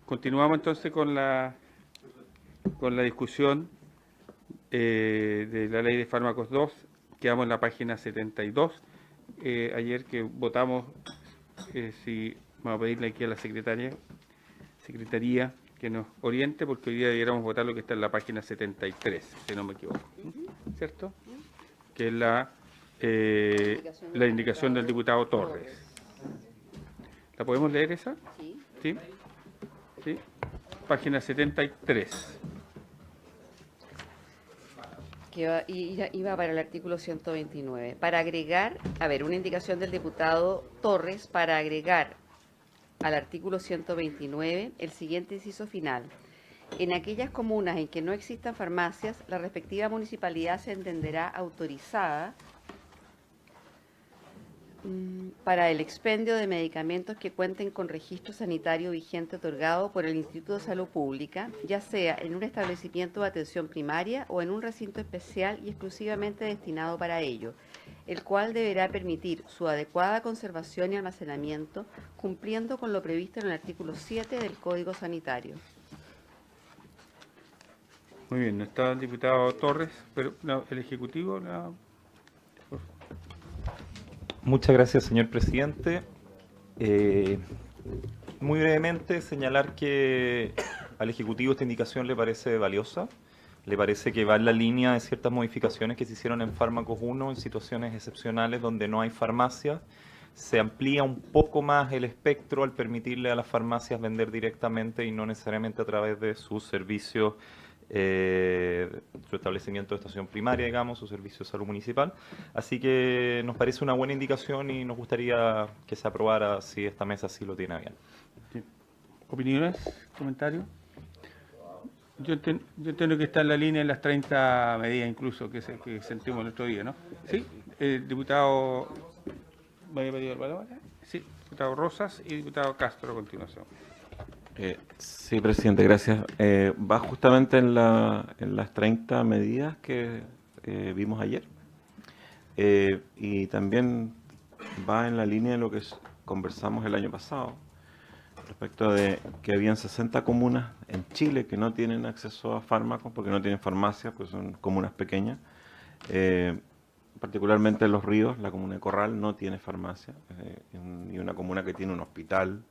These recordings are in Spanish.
Continuamos entonces con la discusión de la ley de fármacos 2. Quedamos en la página 72. Ayer que votamos, si vamos a pedirle aquí a la secretaría que nos oriente, porque hoy día debiéramos votar lo que está en la página 73, si no me equivoco. ¿Cierto? Que es la indicación del diputado Torres. ¿La podemos leer esa? Sí. ¿Sí? ¿Sí? Página 73. Que iba para el artículo 129. Para agregar, una indicación del diputado Torres para agregar al artículo 129 el siguiente inciso final. En aquellas comunas en que no existan farmacias, la respectiva municipalidad se entenderá autorizada para el expendio de medicamentos que cuenten con registro sanitario vigente otorgado por el Instituto de Salud Pública, ya sea en un establecimiento de atención primaria o en un recinto especial y exclusivamente destinado para ello, el cual deberá permitir su adecuada conservación y almacenamiento, cumpliendo con lo previsto en el artículo 7 del Código Sanitario. Muy bien, no está el diputado Torres, pero no, el Ejecutivo... Muchas gracias, señor presidente. Muy brevemente, señalar que al Ejecutivo esta indicación le parece valiosa, le parece que va en la línea de ciertas modificaciones que se hicieron en Fármacos 1 en situaciones excepcionales donde no hay farmacia. Se amplía un poco más el espectro al permitirle a las farmacias vender directamente y no necesariamente a través de sus servicios, su establecimiento de estación primaria, digamos, su servicio de salud municipal. Así que nos parece una buena indicación y nos gustaría que se aprobara si esta mesa sí lo tiene bien. Sí. ¿Opiniones? ¿Comentarios? Yo entiendo que está en la línea de las 30 medidas incluso que sentimos el otro día, ¿no? Sí, diputado... ¿Vaya a pedir la palabra? Sí, diputado Rosas y diputado Castro a continuación. Sí, presidente, gracias. Va justamente en las 30 medidas que vimos ayer y también va en la línea de lo que conversamos el año pasado respecto de que habían 60 comunas en Chile que no tienen acceso a fármacos porque no tienen farmacias, pues son comunas pequeñas. Particularmente en Los Ríos, la comuna de Corral no tiene farmacia, y una comuna que tiene un hospital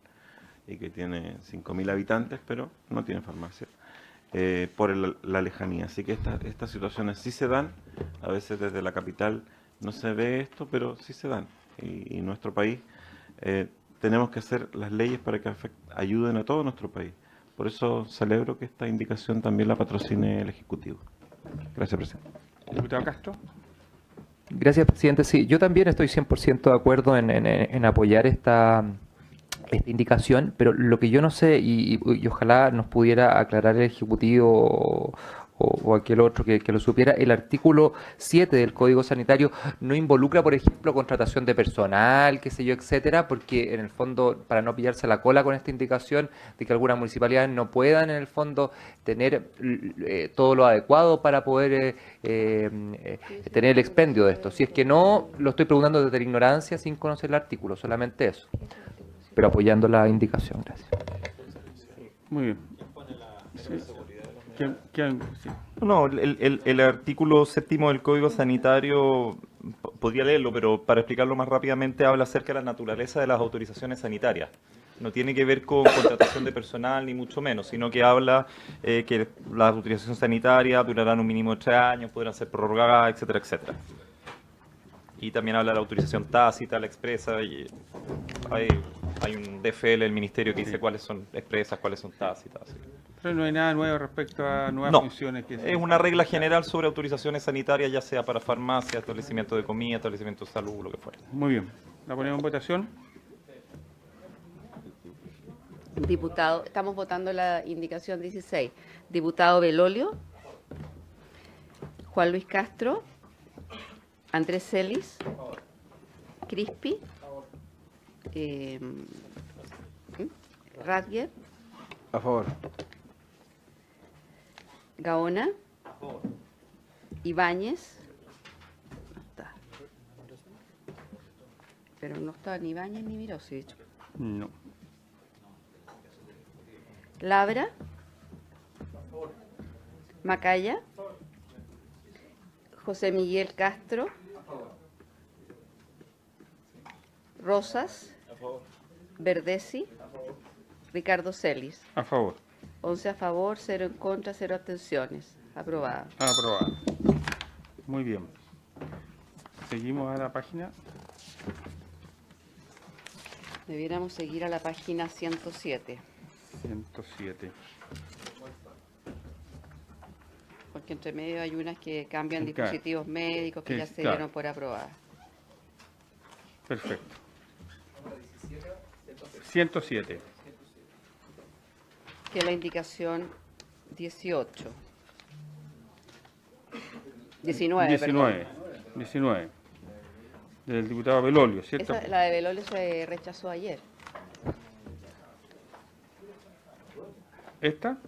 y que tiene 5.000 habitantes, pero no tiene farmacia, por la lejanía. Así que estas situaciones sí se dan, a veces desde la capital no se ve esto, pero sí se dan. Y en nuestro país tenemos que hacer las leyes para que ayuden a todo nuestro país. Por eso celebro que esta indicación también la patrocine el Ejecutivo. Gracias, presidente. Diputado Castro. Gracias, presidente. Sí, yo también estoy 100% de acuerdo en apoyar esta indicación, pero lo que yo no sé, y ojalá nos pudiera aclarar el Ejecutivo o aquel otro que lo supiera, el artículo 7 del Código Sanitario no involucra, por ejemplo, contratación de personal, qué sé yo, etcétera, porque en el fondo, para no pillarse la cola con esta indicación de que algunas municipalidades no puedan, en el fondo, tener todo lo adecuado para poder tener el expendio de esto. Si es que no, lo estoy preguntando desde la ignorancia, sin conocer el artículo, solamente eso, pero apoyando la indicación. Gracias. Muy bien. Sí. Sí. No, el artículo 7 del Código Sanitario, podría leerlo, pero para explicarlo más rápidamente, habla acerca de la naturaleza de las autorizaciones sanitarias. No tiene que ver con contratación de personal, ni mucho menos, sino que habla que las autorizaciones sanitarias durarán un mínimo de 3 años, podrán ser prorrogadas, etcétera, etcétera. Y también habla de la autorización tácita, la expresa, y hay un DFL del Ministerio que dice cuáles son expresas, cuáles son tácitas. ¿Sí? Pero no hay nada nuevo respecto a nuevas funciones. Es una regla general sobre autorizaciones sanitarias, ya sea para farmacia, establecimiento de comida, establecimiento de salud, lo que fuera. Muy bien. ¿La ponemos en votación? Diputado, estamos votando la indicación 16. Diputado Belolio, Juan Luis Castro, Andrés Celis, Crispi, Radger, A favor. Gaona, Ibáñez, no está. Pero no está ni Ibáñez ni Mirosevich. No. Labra. Macaya. José Miguel Castro. Rosas. Verdesi. Ricardo Celis. A favor. 11 a favor, 0 en contra, 0 abstenciones. Aprobada. Aprobado. Muy bien. Seguimos a la página. Debiéramos seguir a la página 107, 107. porque entre medio hay unas que cambian Claro. dispositivos médicos que Sí, ya se claro. dieron por aprobadas. Perfecto. 107. Que es la indicación 18. 19, perdón. 19. Del diputado Belolio, ¿cierto? La de Belolio se rechazó ayer. ¿Esta?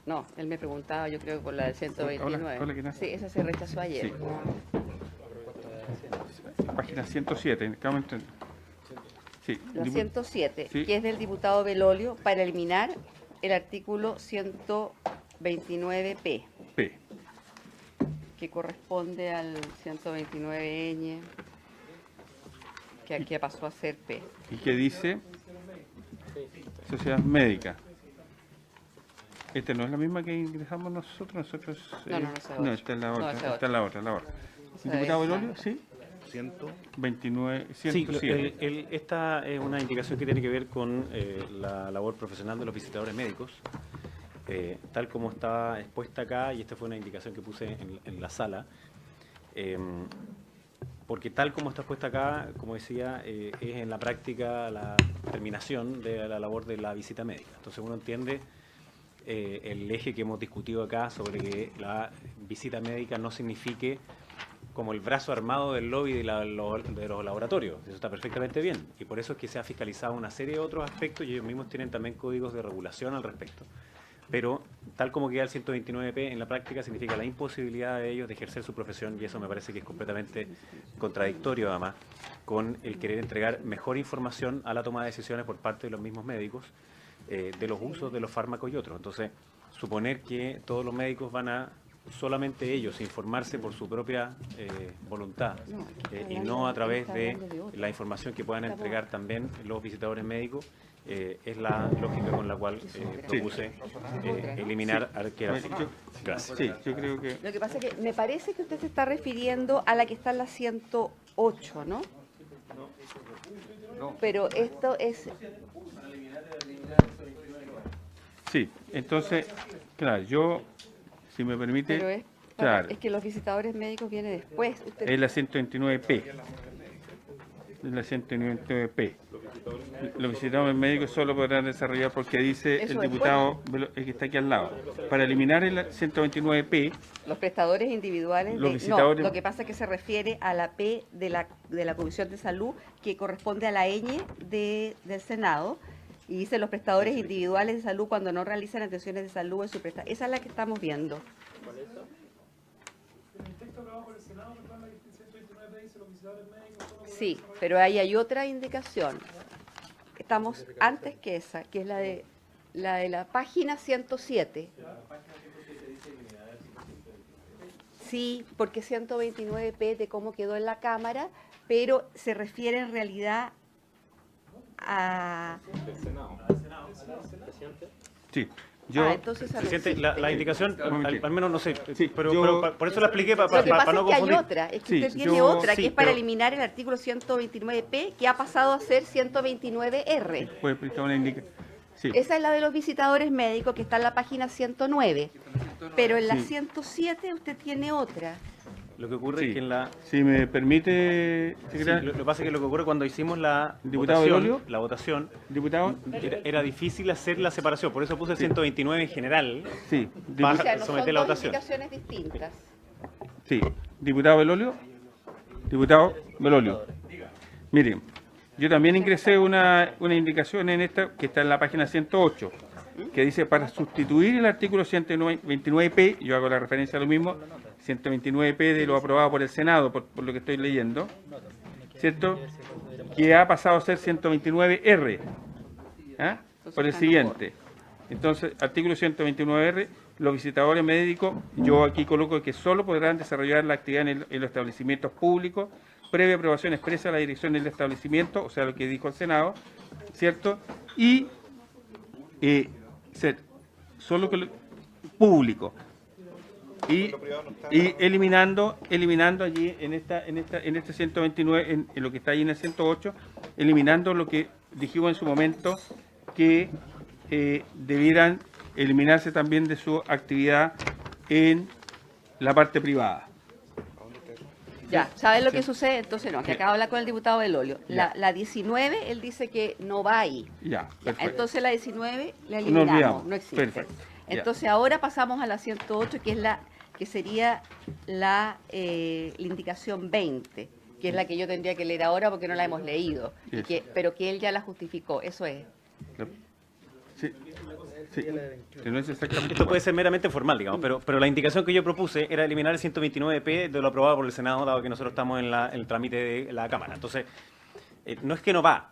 No, él me preguntaba, yo creo que por la del 129. Hola, ¿qué tal? Sí, esa se rechazó ayer. Sí. Página 107. En cada momento. Sí. La 107, Sí. que es del diputado Belolio, para eliminar el artículo 129P, P. que corresponde al 129 ñ, que aquí pasó a ser P. ¿Y qué dice? Sociedad médica. Esta no es la misma que ingresamos nosotros. No, no, esa es otra. esta es la No, otra. esa es Esta es la otra, Esa ¿Diputado es la- Belolio? Sí. 29, Sí, 107. esta es una indicación que tiene que ver con la labor profesional de los visitadores médicos, tal como está expuesta acá, y esta fue una indicación que puse en la sala, porque tal como está expuesta acá, como decía, es en la práctica la terminación de la labor de la visita médica. Entonces uno entiende el eje que hemos discutido acá sobre que la visita médica no signifique como el brazo armado del lobby de los laboratorios. Eso está perfectamente bien. Y por eso es que se ha fiscalizado una serie de otros aspectos y ellos mismos tienen también códigos de regulación al respecto. Pero tal como queda el 129P, en la práctica significa la imposibilidad de ellos de ejercer su profesión, y eso me parece que es completamente contradictorio además con el querer entregar mejor información a la toma de decisiones por parte de los mismos médicos de los usos de los fármacos y otros. Entonces, suponer que todos los médicos van a solamente ellos informarse por su propia voluntad y no a través de la información que puedan entregar también los visitadores médicos, es la lógica con la cual propuse eliminar arqueras. Gracias. Sí, yo creo que. Lo que pasa es que me parece que usted se está refiriendo a la que está en la 108, ¿no? Pero esto es... Sí, entonces, claro, yo, si me permite. Pero Claro, es que los visitadores médicos vienen después. Usted, es la 129P. Es la 129P. Los visitadores médicos solo podrán desarrollar porque dice Eso el es diputado el que está aquí al lado. Para eliminar el 129P, los prestadores individuales... Los no, visitadores- lo que pasa es que se refiere a la P de la Comisión de Salud, que corresponde a la ñ del Senado, y dice los prestadores individuales de salud cuando no realizan atenciones de salud en su prestación. Esa es la que estamos viendo. Sí, pero ahí hay otra indicación. Estamos antes que esa, que es la de la página 107. Sí, porque 129P de cómo quedó en la Cámara, pero se refiere en realidad a... sí. Yo, entonces a Presidente, los- la indicación, al menos no sé, Sí, pero, yo- por eso la expliqué, para Lo que pasa no es que hay confundir. otra, es que Sí, usted tiene yo- otra, sí, que es para pero- eliminar el artículo 129P, que ha pasado a ser 129R. puede explicar una indicación. Sí. Esa es la de los visitadores médicos, que está en la página 109. Pero en la Sí. 107 usted tiene otra. Lo que ocurre Sí. es que en la... Si me permite, Sí, secretario, lo que pasa es que lo que ocurre cuando hicimos la Diputado votación, Belolio. la votación, diputado, era difícil hacer la separación, por eso puse el 129 en general. sí, Baja- O sea, no son someter la dos votación. indicaciones distintas. sí, diputado Belolio, miren, yo también ingresé una indicación en esta que está en la página 108, que dice para sustituir el artículo 129P, yo hago la referencia a lo mismo, 129P de lo aprobado por el Senado, por lo que estoy leyendo, ¿cierto? Que ha pasado a ser 129R, ¿ah? Por el siguiente. Entonces, artículo 129R, los visitadores médicos, yo aquí coloco que solo podrán desarrollar la actividad en los establecimientos públicos, previa aprobación expresa de la dirección del establecimiento, o sea, lo que dijo el Senado, ¿cierto? Y solo que público. Y eliminando allí en este 129, en lo que está ahí en el 108, eliminando lo que dijimos en su momento, que debieran eliminarse también de su actividad en la parte privada. Ya, ¿sabes lo que sucede? Entonces no, que acabo de hablar con el diputado Belolio. La 19, él dice que no va ahí. Ya, Ya, perfecto. entonces la 19 la No eliminamos, olvidamos. no existe. Perfecto. Ya. Entonces ahora pasamos a la 108, que sería la indicación 20, que es la que yo tendría que leer ahora porque no la hemos leído, Eso. pero que él ya la justificó, eso es. Sí, sí, que no es exactamente Esto puede igual. ser meramente formal, digamos, pero la indicación que yo propuse era eliminar el 129P de lo aprobado por el Senado, dado que nosotros estamos en el trámite de la Cámara. Entonces, no es que no va,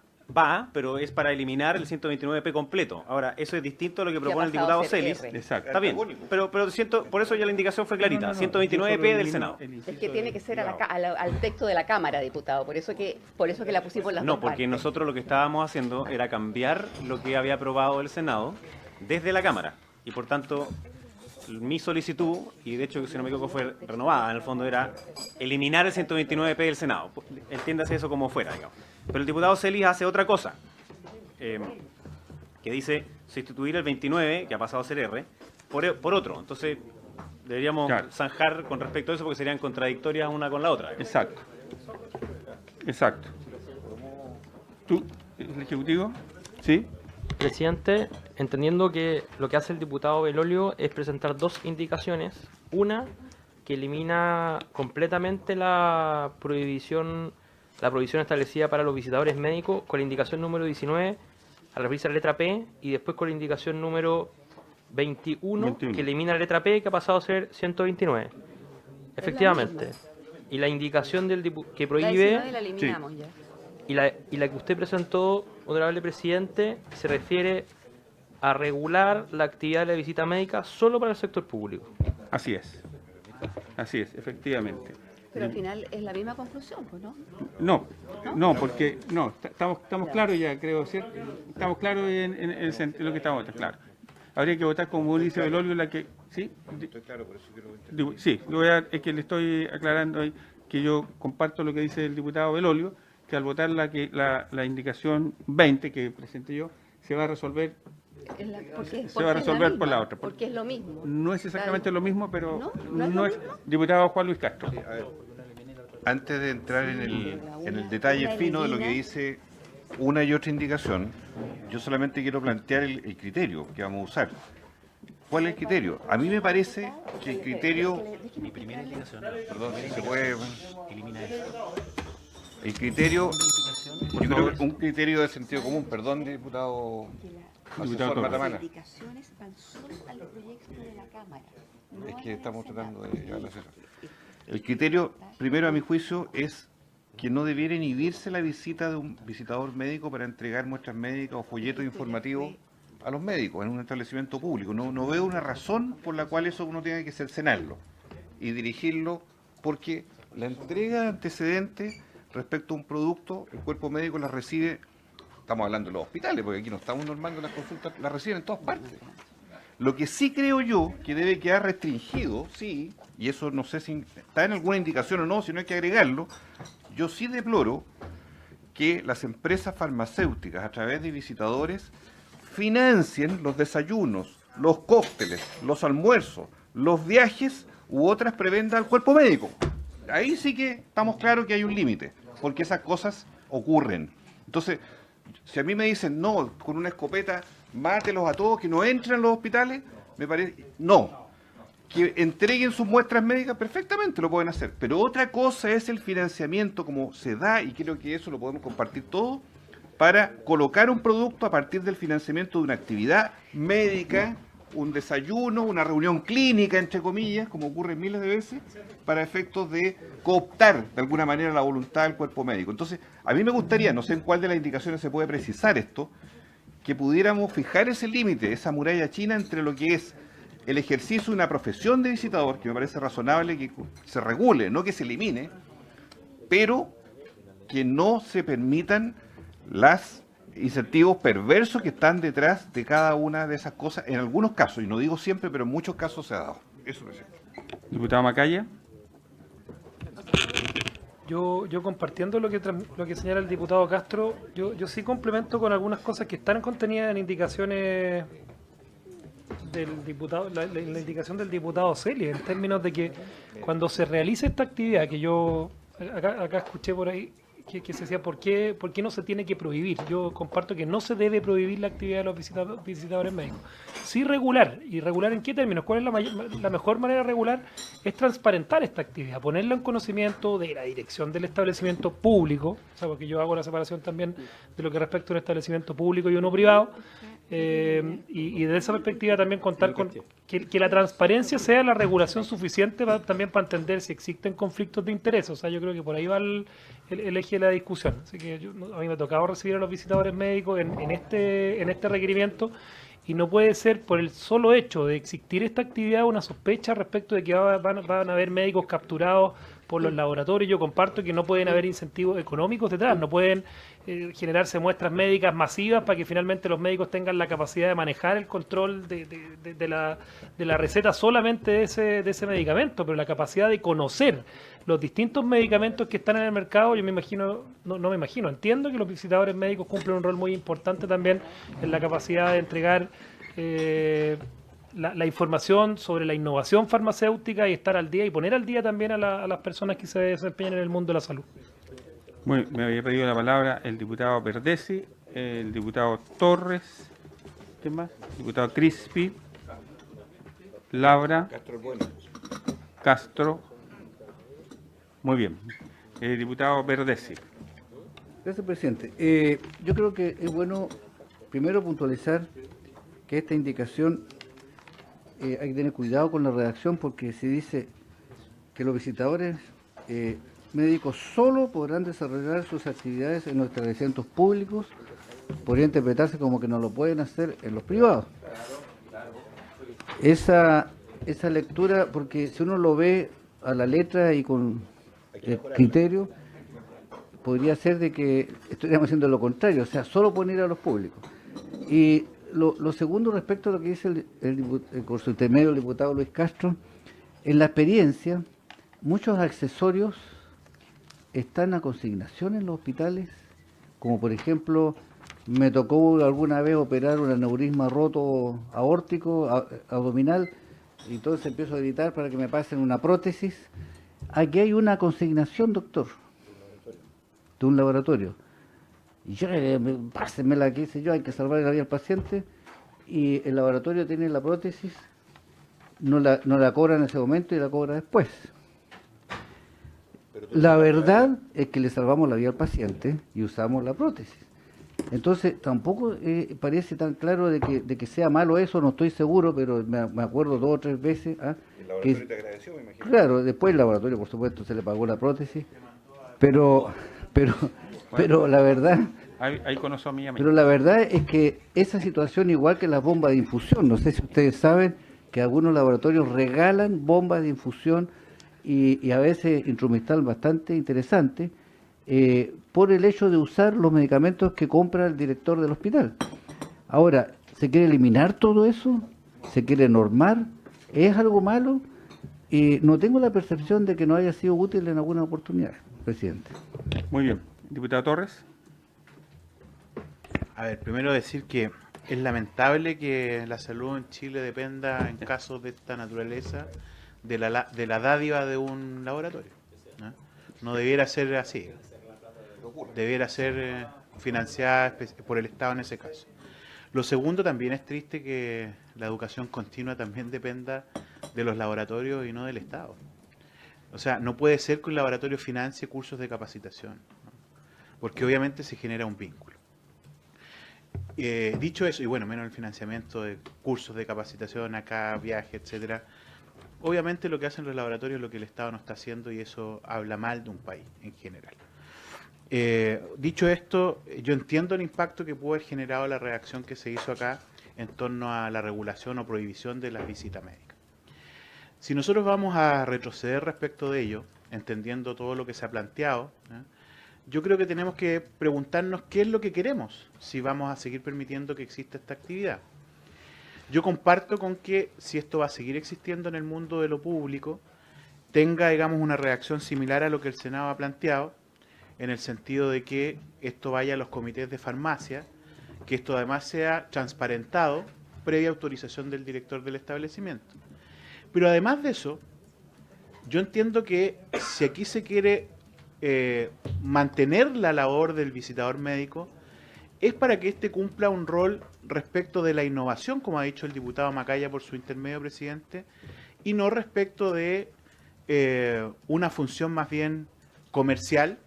pero es para eliminar el 129P completo. Ahora, eso es distinto a lo que Que ha propone el pasado a diputado ser Celis. R. Exacto. Está bien, pero siento, por eso ya la indicación fue clarita, 129P del Senado. Es que tiene que ser al texto de la Cámara, diputado, por eso que la pusimos en las No, dos porque partes. nosotros lo que estábamos haciendo era cambiar lo que había aprobado el Senado desde la Cámara. Y por tanto, mi solicitud, y de hecho, si no me equivoco, fue renovada, en el fondo era eliminar el 129P del Senado. Entiéndase eso como fuera, digamos. Pero el diputado Celis hace otra cosa, que dice sustituir el 29, que ha pasado a ser R, por otro. Entonces, deberíamos Claro. zanjar con respecto a eso porque serían contradictorias una con la otra. digamos. Exacto. Exacto. ¿Tú, el Ejecutivo? ¿Sí? Presidente, entendiendo que lo que hace el diputado Belolio es presentar dos indicaciones. Una, que elimina completamente la prohibición establecida para los visitadores médicos con la indicación número 19 al referirse a la letra P, y después con la indicación número 21, que elimina la letra P, que ha pasado a ser 129. Efectivamente. Y la indicación que La prohíbe... 19 la eliminamos ya. Y la que usted presentó, honorable presidente, se refiere a regular la actividad de la visita médica solo para el sector público. Así es. Así es, efectivamente. Pero al final es la misma conclusión, pues, ¿no? No, porque estamos claros ya, creo, ¿cierto? Estamos claros en lo que estamos, claro. Habría que votar como dice Belolio, la que... ¿Sí? Estoy claro, por eso quiero... Sí, es que le estoy aclarando ahí que yo comparto lo que dice el diputado Belolio, que al votar la indicación 20 que presenté yo, se va a resolver, Se va a resolver por la otra. Porque es lo mismo. no es exactamente lo mismo, pero ¿No es lo mismo? Diputado Juan Luis Castro. Antes de entrar en el detalle fino de lo que dice una y otra indicación, yo solamente quiero plantear el criterio que vamos a usar. ¿Cuál es el criterio? A mí me parece que el criterio... Mi primera indicación. Perdón, si se puede... Elimina eso. El criterio, yo creo que un criterio de sentido común, perdón, diputado asesor Torres. Matamala, Las indicaciones van solo al proyecto de la Cámara. no es a que la estamos del tratando Senado. de llevar la sesión. El criterio, primero a mi juicio, es que no debiera inhibirse la visita de un visitador médico para entregar muestras médicas o folletos informativos a los médicos en un establecimiento público. No veo una razón por la cual eso uno tiene que cercenarlo y dirigirlo, porque la entrega de antecedentes respecto a un producto, el cuerpo médico la recibe, estamos hablando de los hospitales, porque aquí no estamos normando las consultas, las reciben en todas partes. Lo que sí creo yo que debe quedar restringido, sí, y eso no sé si está en alguna indicación o no, si no hay que agregarlo, yo sí deploro que las empresas farmacéuticas a través de visitadores financien los desayunos, los cócteles, los almuerzos, los viajes u otras prebendas al cuerpo médico. Ahí sí que estamos claros que hay un límite, porque esas cosas ocurren. Entonces, si a mí me dicen, no, con una escopeta, mátelos a todos, que no entren a los hospitales, me parece, no. Que entreguen sus muestras médicas, perfectamente lo pueden hacer. Pero otra cosa es el financiamiento, como se da, y creo que eso lo podemos compartir todos, para colocar un producto a partir del financiamiento de una actividad médica, un desayuno, una reunión clínica, entre comillas, como ocurre miles de veces, para efectos de cooptar de alguna manera la voluntad del cuerpo médico. Entonces, a mí me gustaría, no sé en cuál de las indicaciones se puede precisar esto, que pudiéramos fijar ese límite, esa muralla china entre lo que es el ejercicio de una profesión de visitador, que me parece razonable que se regule, no que se elimine, pero que no se permitan los incentivos perversos que están detrás de cada una de esas cosas, en algunos casos, y no digo siempre, pero en muchos casos se ha dado. Eso es cierto. Diputado Macaya. Yo compartiendo lo que señala el diputado Castro, yo sí complemento con algunas cosas que están contenidas en indicaciones del diputado, la indicación del diputado Celia, en términos de que cuando se realice esta actividad, que yo acá escuché por ahí que se decía ¿por qué no se tiene que prohibir? Yo comparto que no se debe prohibir la actividad de los visitadores médicos. Sí regular. ¿Y regular en qué términos? ¿Cuál es la mejor manera de regular? Es transparentar esta actividad, ponerla en conocimiento de la dirección del establecimiento público, o sea, porque yo hago la separación también de lo que respecta a un establecimiento público y uno privado, y desde esa perspectiva también contar con que la transparencia sea la regulación suficiente también para entender si existen conflictos de interés. O sea, yo creo que por ahí va el eje de la discusión. Así que a mí me ha tocado recibir a los visitadores médicos en este requerimiento, y no puede ser por el solo hecho de existir esta actividad una sospecha respecto de que van a haber médicos capturados por los laboratorios. Yo comparto que no pueden haber incentivos económicos detrás, no pueden generarse muestras médicas masivas para que finalmente los médicos tengan la capacidad de manejar el control de la receta solamente de ese medicamento, pero la capacidad de conocer los distintos medicamentos que están en el mercado. Yo me imagino, no me imagino, entiendo que los visitadores médicos cumplen un rol muy importante también en la capacidad de entregar la información sobre la innovación farmacéutica y estar al día y poner al día también a las personas que se desempeñan en el mundo de la salud. Bueno, me había pedido la palabra el diputado Verdesi, el diputado Torres, ¿qué más? Diputado Crispi, Labra, Castro. Muy bien. Diputado Verdesi. Gracias, presidente. Yo creo que es bueno primero puntualizar que esta indicación hay que tener cuidado con la redacción, porque se dice que los visitadores médicos solo podrán desarrollar sus actividades en los establecimientos públicos. Podría interpretarse como que no lo pueden hacer en los privados. Esa lectura, porque si uno lo ve a la letra y con criterio, podría ser de que estuviéramos haciendo lo contrario, o sea, solo poner a los públicos. Y lo segundo, respecto a lo que dice con su intermedio el diputado Luis Castro, en la experiencia, muchos accesorios están a consignación en los hospitales, como por ejemplo, me tocó alguna vez operar un aneurisma roto aórtico, abdominal, y entonces empiezo a gritar para que me pasen una prótesis. Aquí hay una consignación, doctor, de un laboratorio. Y yo, pásenmela, qué sé yo, hay que salvar la vida al paciente, y el laboratorio tiene la prótesis, no la cobra en ese momento y la cobra después. La verdad es que le salvamos la vida al paciente y usamos la prótesis. Entonces, tampoco parece tan claro de que sea malo eso, no estoy seguro, pero me acuerdo 2 o 3 veces. El laboratorio te agradeció, me imagino. Claro, después el laboratorio, por supuesto, se le pagó la prótesis, pero la verdad... Ahí conozco a mi amigo. Pero la verdad es que esa situación, igual que las bombas de infusión, no sé si ustedes saben que algunos laboratorios regalan bombas de infusión y a veces instrumental bastante interesante, por el hecho de usar los medicamentos que compra el director del hospital. Ahora, ¿se quiere eliminar todo eso? ¿Se quiere normar? ¿Es algo malo? No tengo la percepción de que no haya sido útil en alguna oportunidad, presidente. Muy bien. Diputado Torres. A ver, primero decir que es lamentable que la salud en Chile dependa, en casos de esta naturaleza, de la dádiva de un laboratorio. No debiera ser así. Debiera ser financiada por el Estado en ese caso. Lo segundo, también es triste que la educación continua también dependa de los laboratorios y no del Estado. O sea, no puede ser que un laboratorio financie cursos de capacitación, ¿no? Porque obviamente se genera un vínculo. Dicho eso, y bueno, menos el financiamiento de cursos de capacitación acá, viajes, etcétera, obviamente lo que hacen los laboratorios es lo que el Estado no está haciendo, y eso habla mal de un país en general. Dicho esto, yo entiendo el impacto que pudo haber generado la reacción que se hizo acá en torno a la regulación o prohibición de las visitas médicas. Si nosotros vamos a retroceder respecto de ello, entendiendo todo lo que se ha planteado, yo creo que tenemos que preguntarnos qué es lo que queremos si vamos a seguir permitiendo que exista esta actividad. Yo comparto con que si esto va a seguir existiendo en el mundo de lo público, tenga, digamos, una reacción similar a lo que el Senado ha planteado, en el sentido de que esto vaya a los comités de farmacia, que esto además sea transparentado previa autorización del director del establecimiento. Pero además de eso, yo entiendo que si aquí se quiere mantener la labor del visitador médico, es para que éste cumpla un rol respecto de la innovación, como ha dicho el diputado Macaya por su intermedio, presidente, y no respecto de una función más bien comercial,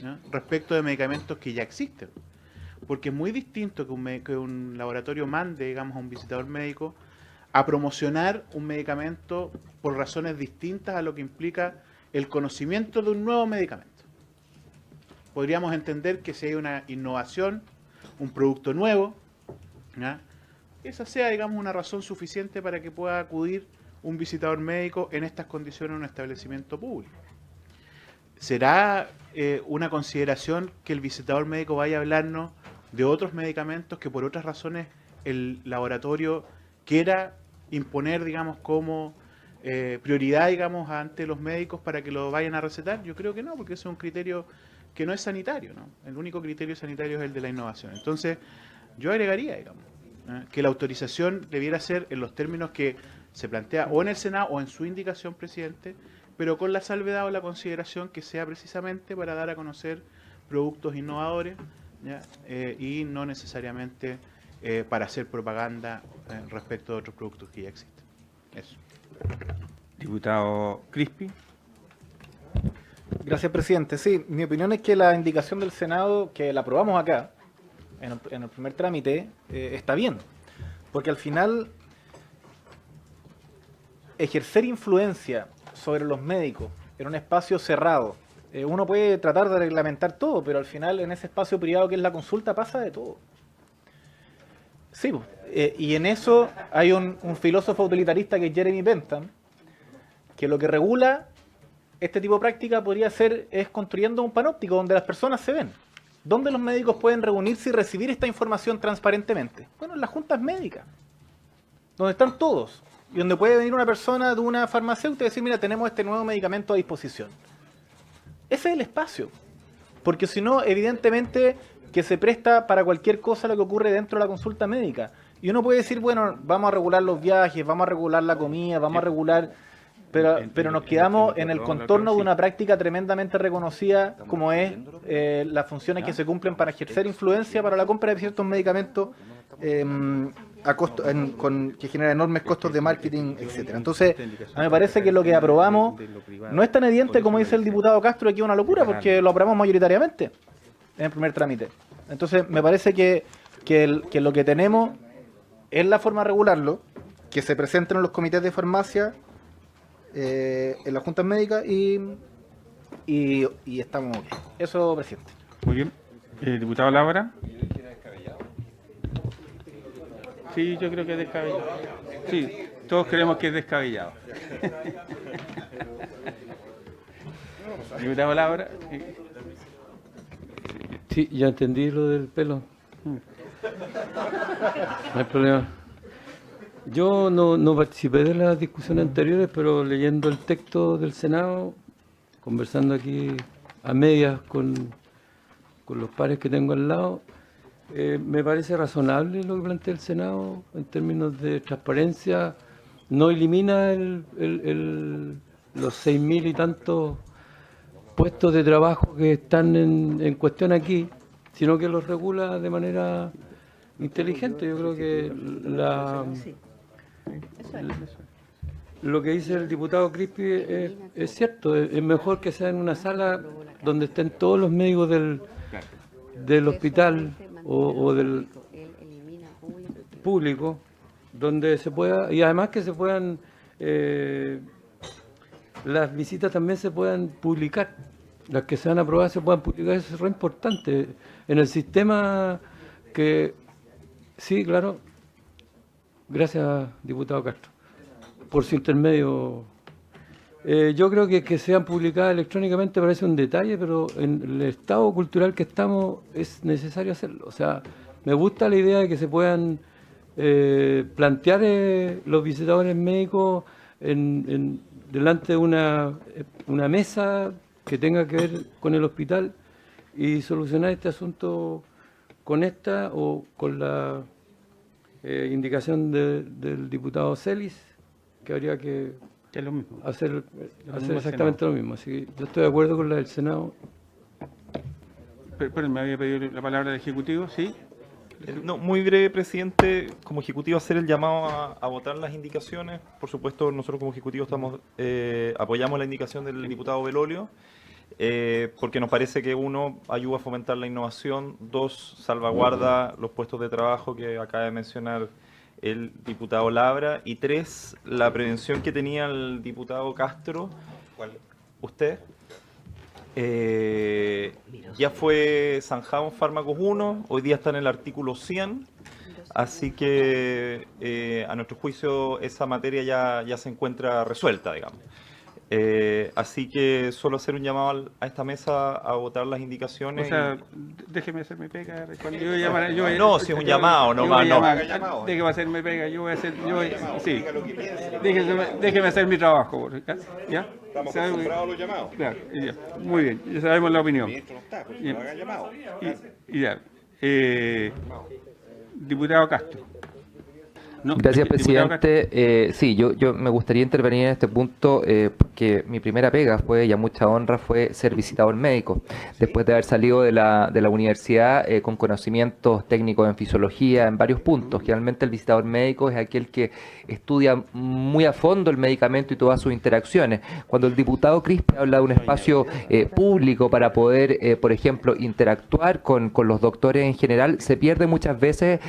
¿no?, respecto de medicamentos que ya existen. Porque es muy distinto que un laboratorio mande, digamos, a un visitador médico a promocionar un medicamento por razones distintas a lo que implica el conocimiento de un nuevo medicamento. Podríamos entender que si hay una innovación, un producto nuevo, ¿ya?, esa sea, digamos, una razón suficiente para que pueda acudir un visitador médico en estas condiciones a un establecimiento público. ¿Será una consideración que el visitador médico vaya a hablarnos de otros medicamentos que por otras razones el laboratorio quiera imponer, digamos, como prioridad, digamos, ante los médicos para que lo vayan a recetar? Yo creo que no, porque ese es un criterio que no es sanitario, ¿no? El único criterio sanitario es el de la innovación. Entonces, yo agregaría, digamos, que la autorización debiera ser en los términos que se plantea o en el Senado o en su indicación, presidente, pero con la salvedad o la consideración que sea precisamente para dar a conocer productos innovadores, ¿ya?, y no necesariamente para hacer propaganda respecto de otros productos que ya existen. Eso. Diputado Crispi. Gracias, presidente. Sí, mi opinión es que la indicación del Senado, que la aprobamos acá, en el primer trámite, está bien. Porque al final, ejercer influencia sobre los médicos en un espacio cerrado, uno puede tratar de reglamentar todo, pero al final en ese espacio privado que es la consulta pasa de todo. Sí, y en eso hay un filósofo utilitarista que es Jeremy Bentham, que lo que regula este tipo de práctica podría ser es construyendo un panóptico donde las personas se ven. ¿Dónde los médicos pueden reunirse y recibir esta información transparentemente? Bueno, en las juntas médicas, donde están todos, y donde puede venir una persona de una farmacéutica y decir, mira, tenemos este nuevo medicamento a disposición. Ese es el espacio, porque si no, evidentemente que se presta para cualquier cosa lo que ocurre dentro de la consulta médica. Y uno puede decir, bueno, vamos a regular los viajes, vamos a regular la comida, vamos a regular... Pero nos quedamos en el contorno de una práctica tremendamente reconocida como es las funciones que se cumplen para ejercer influencia para la compra de ciertos medicamentos que genera enormes costos de marketing, etcétera. Entonces, a mí me parece que lo que aprobamos no es tan evidente como dice el diputado Castro, aquí es una locura, porque lo aprobamos mayoritariamente en el primer trámite. Entonces, me parece que lo que tenemos es la forma de regularlo, que se presenten en los comités de farmacia, en las juntas médicas y estamos bien. Eso, presidente. Muy bien. Diputado Labra. Sí, yo creo que es descabellado. Sí, todos creemos que es descabellado. Diputado Labra. Sí, ya entendí lo del pelo. No hay problema. Yo no participé de las discusiones anteriores, pero leyendo el texto del Senado, conversando aquí a medias con los pares que tengo al lado, me parece razonable lo que plantea el Senado en términos de transparencia. No elimina los 6.000 y tantos puestos de trabajo que están en cuestión aquí, sino que los regula de manera inteligente. Yo creo que lo que dice el diputado Crispi es cierto. Es mejor que sea en una sala donde estén todos los médicos del hospital o del público, donde se pueda, y además que se puedan, las visitas también se puedan publicar las que sean aprobadas se puedan publicar, eso es re importante. En el sistema que... Sí, claro. Gracias, diputado Castro, por su intermedio. Yo creo que sean publicadas electrónicamente parece un detalle, pero en el estado cultural que estamos es necesario hacerlo. O sea, me gusta la idea de que se puedan plantear los visitadores médicos delante de una mesa que tenga que ver con el hospital y solucionar este asunto con esta o con la indicación del diputado Celis, que habría que es lo mismo. hacer exactamente lo mismo. Así que yo estoy de acuerdo con la del Senado. Pero me había pedido la palabra del Ejecutivo, ¿sí? No, muy breve, presidente. Como Ejecutivo, hacer el llamado a votar las indicaciones. Por supuesto, nosotros como Ejecutivo apoyamos la indicación del diputado Belolio, porque nos parece que, uno, ayuda a fomentar la innovación, dos, salvaguarda los puestos de trabajo que acaba de mencionar el diputado Labra, y tres, la prevención que tenía el diputado Castro. ¿Cuál? ¿Usted? Ya fue zanjado en Fármacos 1, hoy día está en el artículo 100, así que a nuestro juicio esa materia ya se encuentra resuelta, digamos. Así que solo hacer un llamado a esta mesa a votar las indicaciones. O sea, déjeme hacer mi pega. Cuando yo no, si es un llamado, nomás no. Déjeme hacer mi pega, sí. Déjeme hacer mi trabajo. ¿Ya? Estamos acostumbrados a los llamados. Claro, ya. Muy bien, ya sabemos la opinión. El ministro no está, pues, no hagan llamado. Ya. Diputado Castro. No, Gracias, presidente. Sí, yo me gustaría intervenir en este punto porque mi primera pega fue, y a mucha honra, fue ser visitador médico. Después de haber salido de la universidad con conocimientos técnicos en fisiología, en varios puntos. Generalmente el visitador médico es aquel que estudia muy a fondo el medicamento y todas sus interacciones. Cuando el diputado Crispi habla de un espacio público para poder, por ejemplo, interactuar con los doctores en general, se pierde muchas veces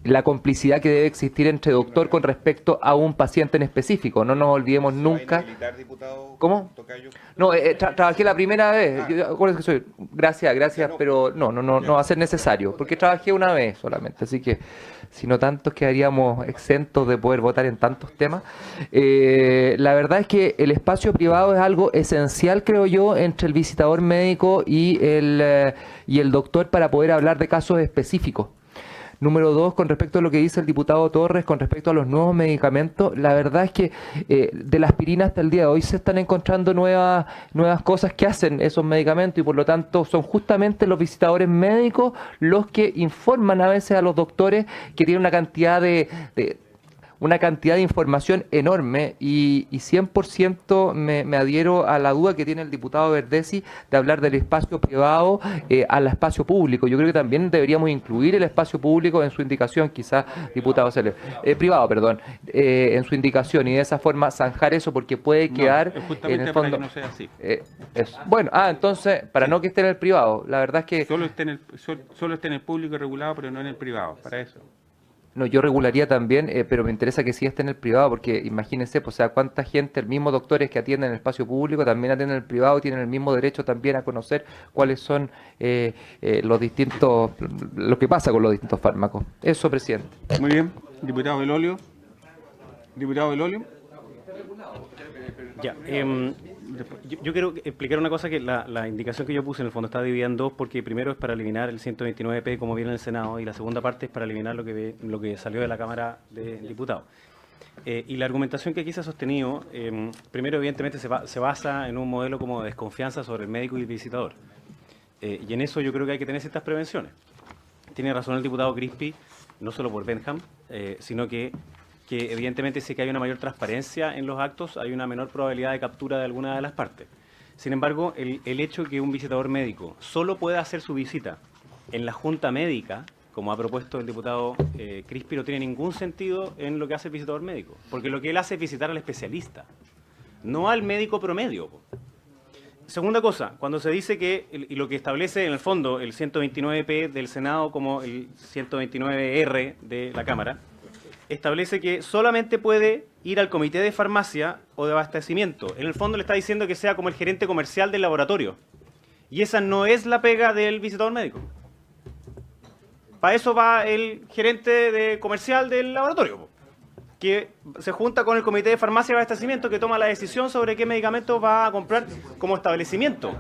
la complicidad que debe existir entre doctor con respecto a un paciente en específico. No nos olvidemos nunca. ¿Cómo? No, trabajé la primera vez. Acuérdense que soy. Gracias, pero no va a ser necesario, porque trabajé una vez solamente, así que si no tantos quedaríamos exentos de poder votar en tantos temas. La verdad es que el espacio privado es algo esencial, creo yo, entre el visitador médico y el doctor para poder hablar de casos específicos. Número dos, con respecto a lo que dice el diputado Torres, con respecto a los nuevos medicamentos, la verdad es que de la aspirina hasta el día de hoy se están encontrando nuevas cosas que hacen esos medicamentos y por lo tanto son justamente los visitadores médicos los que informan a veces a los doctores que tienen una cantidad de información enorme y 100% me adhiero a la duda que tiene el diputado Verdesi de hablar del espacio privado al espacio público. Yo creo que también deberíamos incluir el espacio público en su indicación, quizás, diputado privado, perdón, en su indicación y de esa forma zanjar eso porque puede quedar en el fondo. Para que no sea así. Bueno, entonces, para no que esté en el privado, la verdad es que... Solo esté en el público regulado, pero no en el privado, para eso. No, yo regularía también, pero me interesa que sí esté en el privado, porque imagínense, pues, o sea, cuánta gente, el mismo doctores que atienden en el espacio público, también atienden en el privado y tienen el mismo derecho también a conocer cuáles son lo que pasa con los distintos fármacos. Eso, presidente. Muy bien. Diputado Belolio. Diputado Belolio. Ya, yo quiero explicar una cosa, que la indicación que yo puse en el fondo está dividida en dos, porque primero es para eliminar el 129P como viene en el Senado y la segunda parte es para eliminar lo que salió de la Cámara de Diputados. Y la argumentación que aquí se ha sostenido, primero evidentemente se basa en un modelo como de desconfianza sobre el médico y el visitador. Y en eso yo creo que hay que tener ciertas prevenciones. Tiene razón el diputado Crispi, no solo por Benham, sino que evidentemente si que hay una mayor transparencia en los actos, hay una menor probabilidad de captura de alguna de las partes. Sin embargo, el hecho que un visitador médico solo pueda hacer su visita en la junta médica, como ha propuesto el diputado Crispi, no tiene ningún sentido en lo que hace el visitador médico, porque lo que él hace es visitar al especialista, no al médico promedio. Segunda cosa, cuando se dice que, y lo que establece en el fondo el 129P del Senado como el 129R de la Cámara, establece que solamente puede ir al comité de farmacia o de abastecimiento. En el fondo le está diciendo que sea como el gerente comercial del laboratorio. Y esa no es la pega del visitador médico. Para eso va el gerente comercial del laboratorio, po, que se junta con el comité de farmacia y abastecimiento que toma la decisión sobre qué medicamentos va a comprar como establecimiento.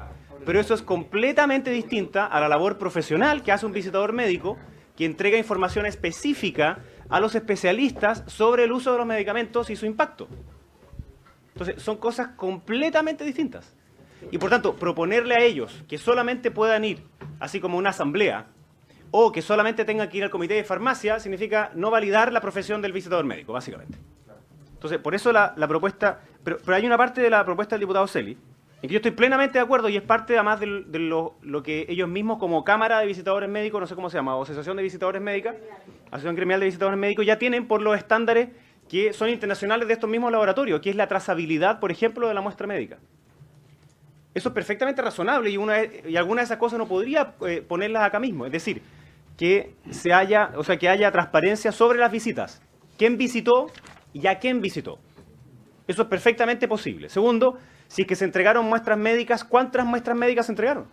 Pero eso es completamente distinta a la labor profesional que hace un visitador médico, que entrega información específica a los especialistas sobre el uso de los medicamentos y su impacto. Entonces, son cosas completamente distintas. Y por tanto, proponerle a ellos que solamente puedan ir, así como una asamblea, o que solamente tengan que ir al comité de farmacia, significa no validar la profesión del visitador médico, básicamente. Entonces, por eso la propuesta... Pero hay una parte de la propuesta del diputado Celi, en que yo estoy plenamente de acuerdo, y es parte además de lo que ellos mismos como Cámara de Visitadores Médicos, no sé cómo se llama, o Asociación de Visitadores Médicas, Asociación Gremial de Visitadores Médicos, ya tienen por los estándares que son internacionales de estos mismos laboratorios, que es la trazabilidad, por ejemplo, de la muestra médica. Eso es perfectamente razonable y alguna de esas cosas no podría ponerlas acá mismo. Es decir, que haya transparencia sobre las visitas. ¿Quién visitó y a quién visitó? Eso es perfectamente posible. Segundo, si es que se entregaron muestras médicas, ¿cuántas muestras médicas se entregaron?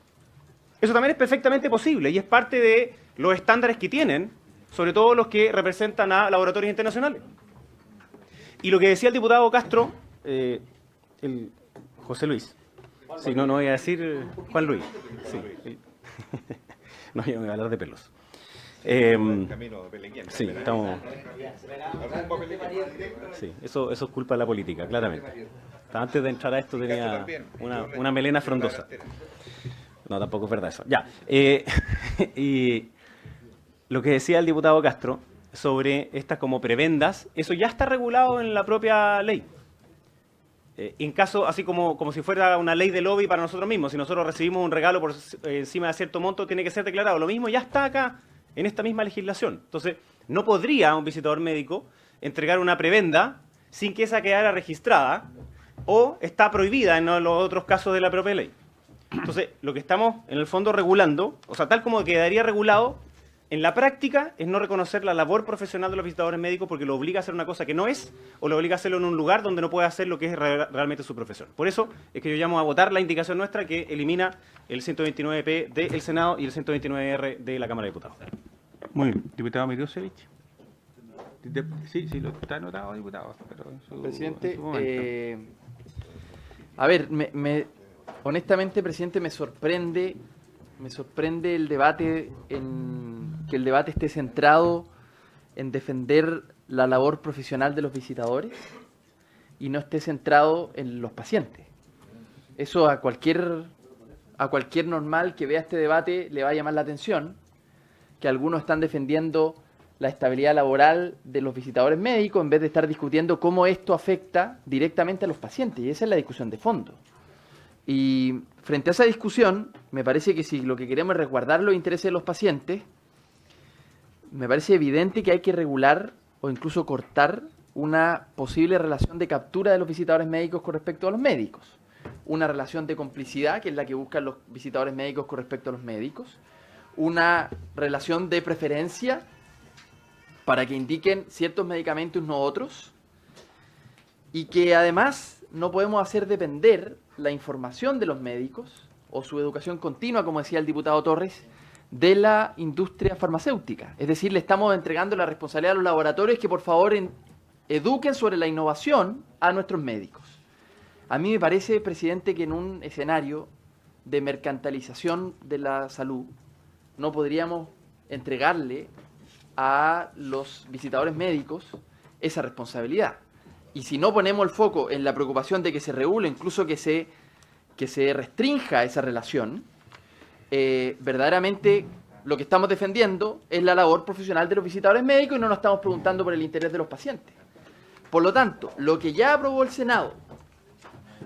Eso también es perfectamente posible y es parte de los estándares que tienen, sobre todo los que representan a laboratorios internacionales. Y lo que decía el diputado Castro, el José Luis. Sí, no voy a decir Juan Luis. Sí. No, yo me voy a hablar de pelos. Sí, estamos... Sí, eso es culpa de la política, claramente. Antes de entrar a esto tenía una melena frondosa. No, tampoco es verdad eso. Ya. Y lo que decía el diputado Castro sobre estas como prebendas, eso ya está regulado en la propia ley. En caso, así como si fuera una ley de lobby para nosotros mismos, si nosotros recibimos un regalo por encima de cierto monto, tiene que ser declarado. Lo mismo ya está acá en esta misma legislación. Entonces, no podría un visitador médico entregar una prebenda sin que esa quedara registrada o está prohibida en los otros casos de la propia ley. Entonces, lo que estamos en el fondo regulando, o sea, tal como quedaría regulado, en la práctica es no reconocer la labor profesional de los visitadores médicos porque lo obliga a hacer una cosa que no es o lo obliga a hacerlo en un lugar donde no puede hacer lo que es realmente su profesión. Por eso es que yo llamo a votar la indicación nuestra que elimina el 129P del Senado y el 129R de la Cámara de Diputados. Muy bien. Diputado Mirosevich. Sí, lo está anotado, diputado. Pero presidente, a ver, honestamente, presidente, me sorprende el debate, que el debate esté centrado en defender la labor profesional de los visitadores y no esté centrado en los pacientes. Eso a cualquier normal que vea este debate le va a llamar la atención, que algunos están defendiendo la estabilidad laboral de los visitadores médicos en vez de estar discutiendo cómo esto afecta directamente a los pacientes, y esa es la discusión de fondo. Y frente a esa discusión, me parece que si lo que queremos es resguardar los intereses de los pacientes, me parece evidente que hay que regular o incluso cortar una posible relación de captura de los visitadores médicos con respecto a los médicos. Una relación de complicidad, que es la que buscan los visitadores médicos con respecto a los médicos. Una relación de preferencia para que indiquen ciertos medicamentos y no otros. Y que además no podemos hacer depender la información de los médicos o su educación continua, como decía el diputado Torres, de la industria farmacéutica. Es decir, le estamos entregando la responsabilidad a los laboratorios que por favor eduquen sobre la innovación a nuestros médicos. A mí me parece, presidente, que en un escenario de mercantilización de la salud no podríamos entregarle a los visitadores médicos esa responsabilidad. Y si no ponemos el foco en la preocupación de que se regule, incluso que se restrinja esa relación, verdaderamente lo que estamos defendiendo es la labor profesional de los visitadores médicos y no nos estamos preguntando por el interés de los pacientes. Por lo tanto, lo que ya aprobó el Senado,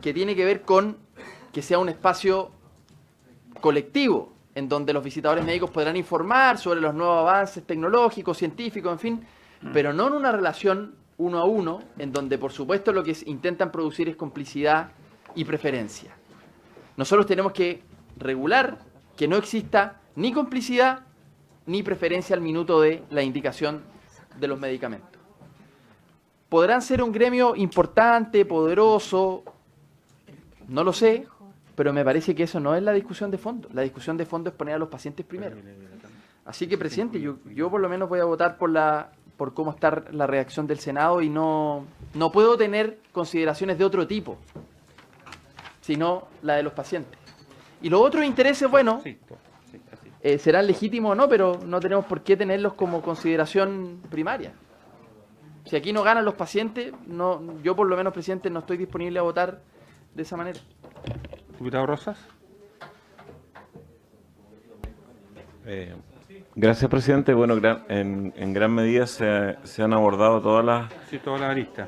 que tiene que ver con que sea un espacio colectivo en donde los visitadores médicos podrán informar sobre los nuevos avances tecnológicos, científicos, en fin, pero no en una relación uno a uno, en donde por supuesto lo que intentan producir es complicidad y preferencia. Nosotros tenemos que regular que no exista ni complicidad ni preferencia al minuto de la indicación de los medicamentos. Podrán ser un gremio importante, poderoso, no lo sé, pero me parece que eso no es la discusión de fondo. La discusión de fondo es poner a los pacientes primero. Así que, presidente, yo por lo menos voy a votar por cómo está la reacción del Senado y no puedo tener consideraciones de otro tipo, sino la de los pacientes. Y los otros intereses, bueno, serán legítimos o no, pero no tenemos por qué tenerlos como consideración primaria. Si aquí no ganan los pacientes, yo por lo menos, presidente, no estoy disponible a votar de esa manera. Diputado Rosas. Gracias, presidente. Bueno, en gran medida se han abordado todas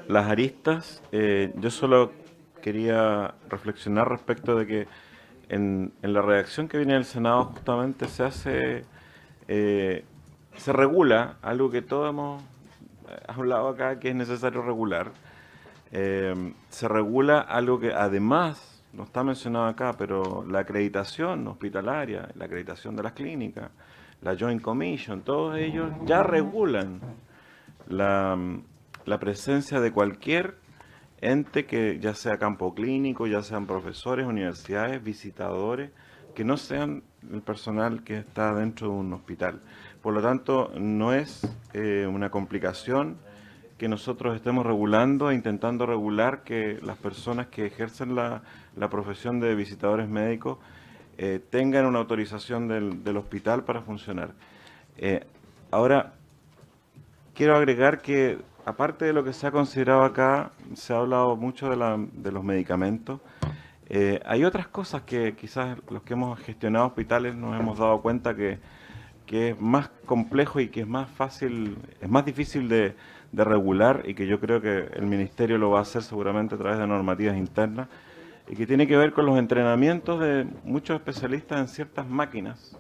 las aristas. Yo solo quería reflexionar respecto de que en la redacción que viene del Senado justamente se regula algo que todos hemos hablado acá, que es necesario regular. Se regula algo que además no está mencionado acá, pero la acreditación hospitalaria, la acreditación de las clínicas, la Joint Commission, todos ellos ya regulan la presencia de cualquier ente que ya sea campo clínico, ya sean profesores, universidades, visitadores, que no sean el personal que está dentro de un hospital. Por lo tanto, no es una complicación que nosotros estemos regulando e intentando regular que las personas que ejercen la profesión de visitadores médicos tengan una autorización del hospital para funcionar. Ahora, quiero agregar que, aparte de lo que se ha considerado acá, se ha hablado mucho de los medicamentos. Hay otras cosas que quizás los que hemos gestionado hospitales nos hemos dado cuenta que es más complejo y que es más difícil de regular, y que yo creo que el Ministerio lo va a hacer seguramente a través de normativas internas, y que tiene que ver con los entrenamientos de muchos especialistas en ciertas máquinas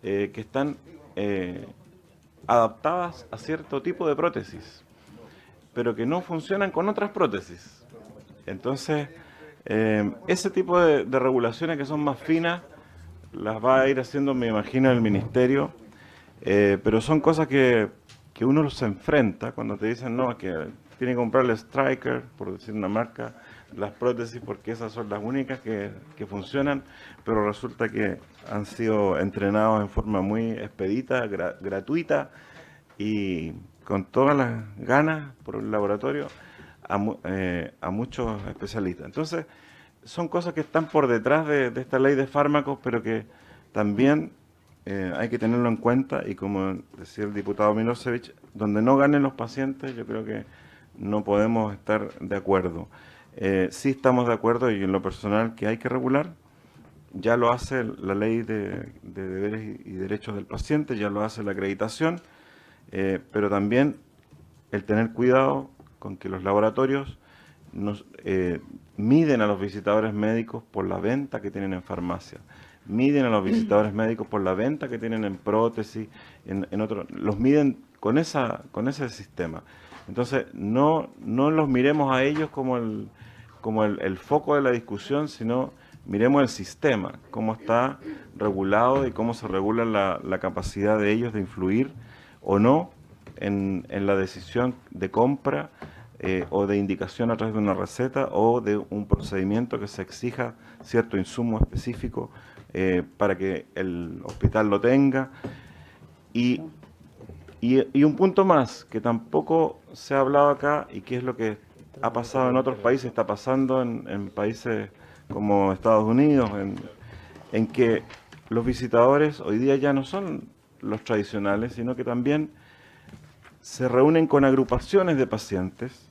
que están adaptadas a cierto tipo de prótesis, pero que no funcionan con otras prótesis. Entonces, ese tipo de regulaciones que son más finas las va a ir haciendo, me imagino, el Ministerio, pero son cosas que uno se enfrenta cuando te dicen, no, que tiene que comprarle Stryker, por decir una marca, las prótesis, porque esas son las únicas que funcionan, pero resulta que han sido entrenados en forma muy expedita, gratuita y con todas las ganas por el laboratorio a muchos especialistas. Entonces, son cosas que están por detrás de esta ley de fármacos, pero que también hay que tenerlo en cuenta, y como decía el diputado Milosevic, donde no ganen los pacientes, yo creo que no podemos estar de acuerdo. Sí estamos de acuerdo, y en lo personal, que hay que regular. Ya lo hace la ley de deberes y derechos del paciente, ya lo hace la acreditación, pero también el tener cuidado con que los laboratorios miden a los visitadores médicos por la venta que tienen en farmacia, miden a los visitadores médicos por la venta que tienen en prótesis, en otro, los miden con ese sistema. Entonces, no los miremos a ellos como el foco de la discusión, sino miremos el sistema, cómo está regulado y cómo se regula la capacidad de ellos de influir o no en la decisión de compra o de indicación a través de una receta o de un procedimiento que se exija cierto insumo específico para que el hospital lo tenga. Y un punto más, que tampoco se ha hablado acá, y que es lo que ha pasado en otros países, está pasando en países como Estados Unidos, en que los visitadores hoy día ya no son los tradicionales, sino que también se reúnen con agrupaciones de pacientes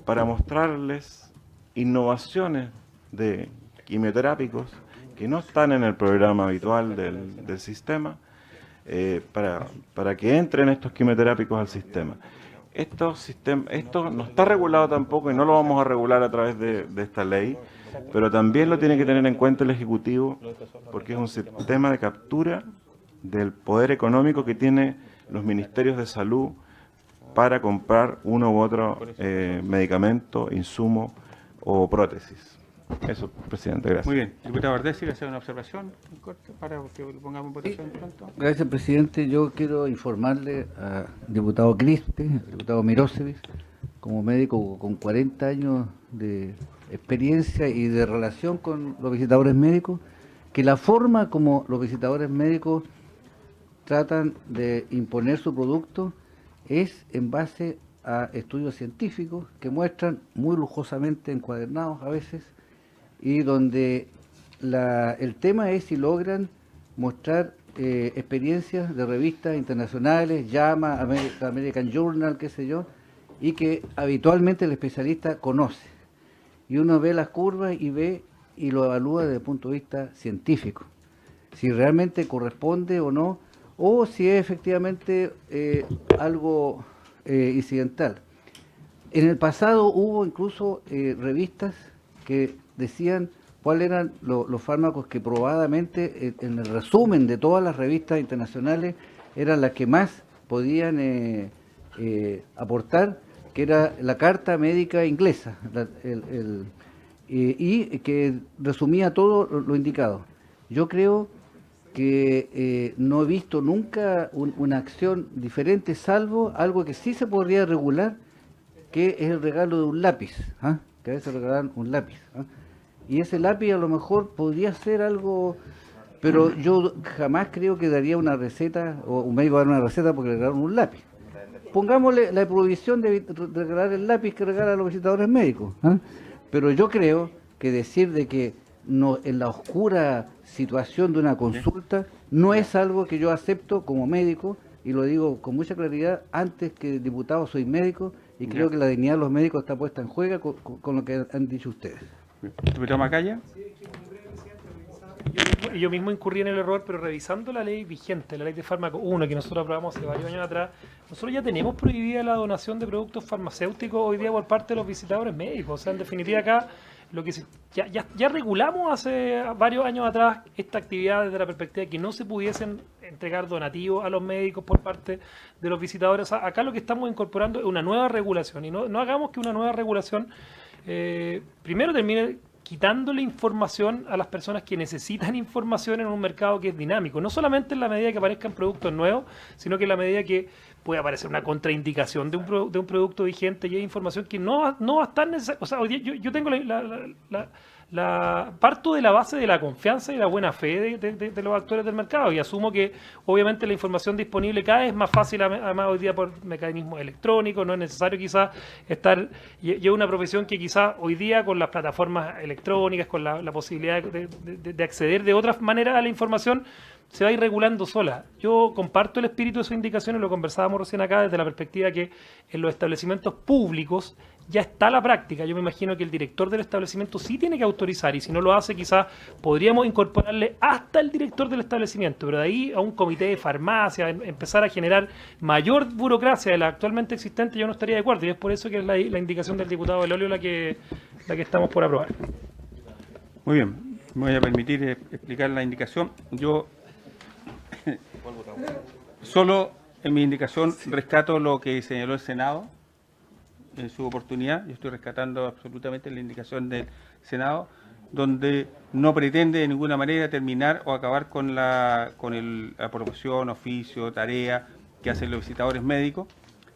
para mostrarles innovaciones de quimioterápicos que no están en el programa habitual del sistema, para que entren estos quimioterápicos al sistema. Esto no está regulado tampoco, y no lo vamos a regular a través de esta ley, pero también lo tiene que tener en cuenta el Ejecutivo, porque es un sistema de captura del poder económico que tienen los ministerios de salud para comprar uno u otro medicamento, insumo o prótesis. Eso, presidente, gracias. Muy bien. Diputado Ardés, ¿quiere hacer una observación en corto para que lo pongamos en votación pronto? Gracias, presidente. Yo quiero informarle al diputado Crispe, al diputado Mirosevic, como médico con 40 años de experiencia y de relación con los visitadores médicos, que la forma como los visitadores médicos tratan de imponer su producto es en base a estudios científicos que muestran muy lujosamente encuadernados a veces, y donde el tema es si logran mostrar experiencias de revistas internacionales, JAMA, American Journal, qué sé yo, y que habitualmente el especialista conoce. Y uno ve las curvas y ve y lo evalúa desde el punto de vista científico, si realmente corresponde o no, o si es efectivamente algo incidental. En el pasado hubo incluso revistas que decían cuáles eran los fármacos que probadamente, en el resumen de todas las revistas internacionales, eran las que más podían aportar, que era la Carta Médica Inglesa, y que resumía todo lo indicado. Yo creo que no he visto nunca una acción diferente, salvo algo que sí se podría regular, que es el regalo de un lápiz, que a veces regalan un lápiz. Y ese lápiz a lo mejor podría ser algo, pero yo jamás creo que daría una receta, o un médico dar una receta porque le regalaron un lápiz. Pongámosle la prohibición de regalar el lápiz que regalan los visitadores médicos. Pero yo creo que decir de que no, en la oscura situación de una consulta no es algo que yo acepto como médico, y lo digo con mucha claridad. Antes que diputado soy médico y creo que la dignidad de los médicos está puesta en juego con lo que han dicho ustedes. ¿Diputado Macaya? Yo mismo incurrí en el error, pero revisando la ley vigente, la ley de fármaco 1, que nosotros aprobamos hace varios años atrás, nosotros ya tenemos prohibida la donación de productos farmacéuticos hoy día por parte de los visitadores médicos. O sea, en definitiva acá lo que ya regulamos hace varios años atrás esta actividad desde la perspectiva de que no se pudiesen entregar donativos a los médicos por parte de los visitadores. O sea, acá lo que estamos incorporando es una nueva regulación, y no hagamos que una nueva regulación primero termine quitándole información a las personas que necesitan información en un mercado que es dinámico, no solamente en la medida que aparezcan productos nuevos, sino que en la medida que puede aparecer una contraindicación de un producto vigente, y hay información que no va a estar necesaria. O sea, hoy día yo tengo parto de la base de la confianza y la buena fe de los actores del mercado, y asumo que obviamente la información disponible cada vez es más fácil, además hoy día por mecanismos electrónicos, no es necesario quizás estar, y es una profesión que quizás hoy día con las plataformas electrónicas, con la posibilidad de acceder de otras maneras a la información, se va a ir regulando sola. Yo comparto el espíritu de sus indicaciones, lo conversábamos recién acá desde la perspectiva que en los establecimientos públicos ya está la práctica. Yo me imagino que el director del establecimiento sí tiene que autorizar, y si no lo hace quizás podríamos incorporarle hasta el director del establecimiento, pero de ahí a un comité de farmacia, empezar a generar mayor burocracia de la actualmente existente, yo no estaría de acuerdo, y es por eso que es la indicación del diputado Belolio la que estamos por aprobar. Muy bien, me voy a permitir explicar la indicación. Yo solo en mi indicación rescato lo que señaló el Senado en su oportunidad. Yo estoy rescatando absolutamente la indicación del Senado, donde no pretende de ninguna manera terminar o acabar con la profesión, oficio, tarea que hacen los visitadores médicos,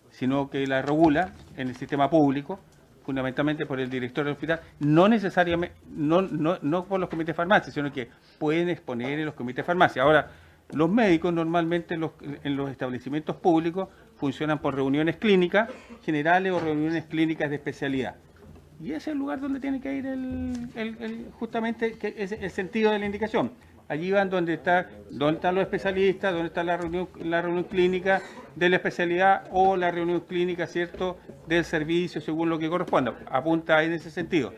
sino que la regula en el sistema público, fundamentalmente por el director del hospital, no necesariamente, no por los comités de farmacia, sino que pueden exponer en los comités de farmacia. Ahora, los médicos normalmente en los establecimientos públicos funcionan por reuniones clínicas generales o reuniones clínicas de especialidad. Y ese es el lugar donde tiene que ir justamente el sentido de la indicación. Allí van donde están los especialistas, donde está la reunión clínica de la especialidad o la reunión clínica, ¿cierto?, del servicio, según lo que corresponda. Apunta en ese sentido.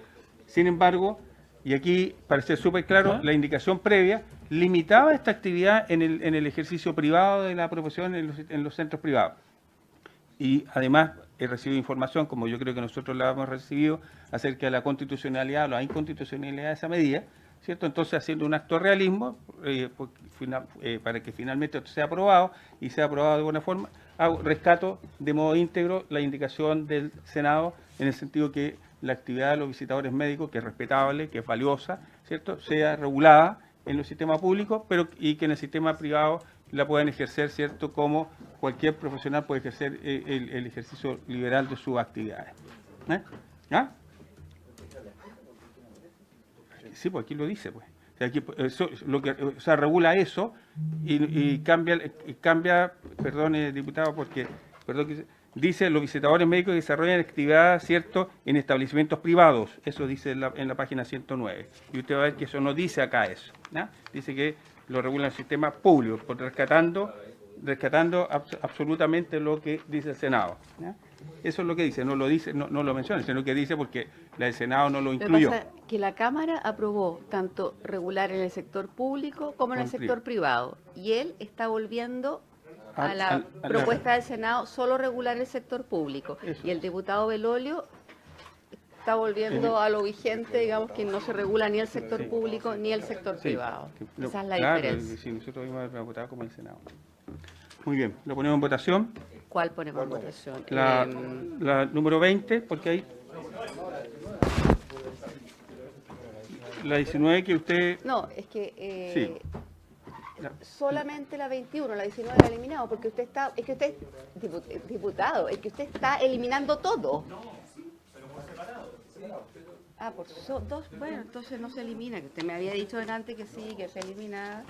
Sin embargo, y aquí para ser súper claro, la indicación previa limitaba esta actividad en el ejercicio privado de la profesión en los centros privados. Y además he recibido información, como yo creo que nosotros la hemos recibido, acerca de la constitucionalidad o la inconstitucionalidad de esa medida, ¿cierto? Entonces, haciendo un acto de realismo, para que finalmente sea aprobado, y sea aprobado de buena forma, rescato de modo íntegro la indicación del Senado, en el sentido que la actividad de los visitadores médicos, que es respetable, que es valiosa, ¿cierto?, sea regulada en los sistemas públicos, y que en el sistema privado la puedan ejercer, ¿cierto?, como cualquier profesional puede ejercer el ejercicio liberal de sus actividades. ¿Ah? Sí, pues aquí lo dice, pues. O sea, aquí, regula eso y cambia, perdón, diputado, porque dice los visitadores médicos que desarrollan actividades, ¿cierto?, en establecimientos privados. Eso dice en la página 109. Y usted va a ver que eso no dice acá eso. ¿No? Dice que lo regula el sistema público, rescatando absolutamente lo que dice el Senado. ¿No? Eso es lo que dice, no lo menciona, sino que dice porque el Senado no lo incluyó. Lo que pasa es que la Cámara aprobó tanto regular en el sector público como en el sector privado. Y él está volviendo a la propuesta del Senado solo regular el sector público. Eso. Y el diputado Belolio está volviendo a lo vigente, digamos, que no se regula ni el sector público ni el sector privado. Esa es la diferencia. Sí, nosotros vimos a votar como el Senado. Muy bien, lo ponemos en votación. ¿Cuál ponemos en votación? La número 20, porque hay la 19 que usted... No, es que sí. Solamente la 21, la 19 la ha eliminado, porque usted está, es que usted, diputado, es que usted está eliminando todo. Ah, por dos, bueno, entonces no se elimina, que usted me había dicho delante que sí, que se elimina.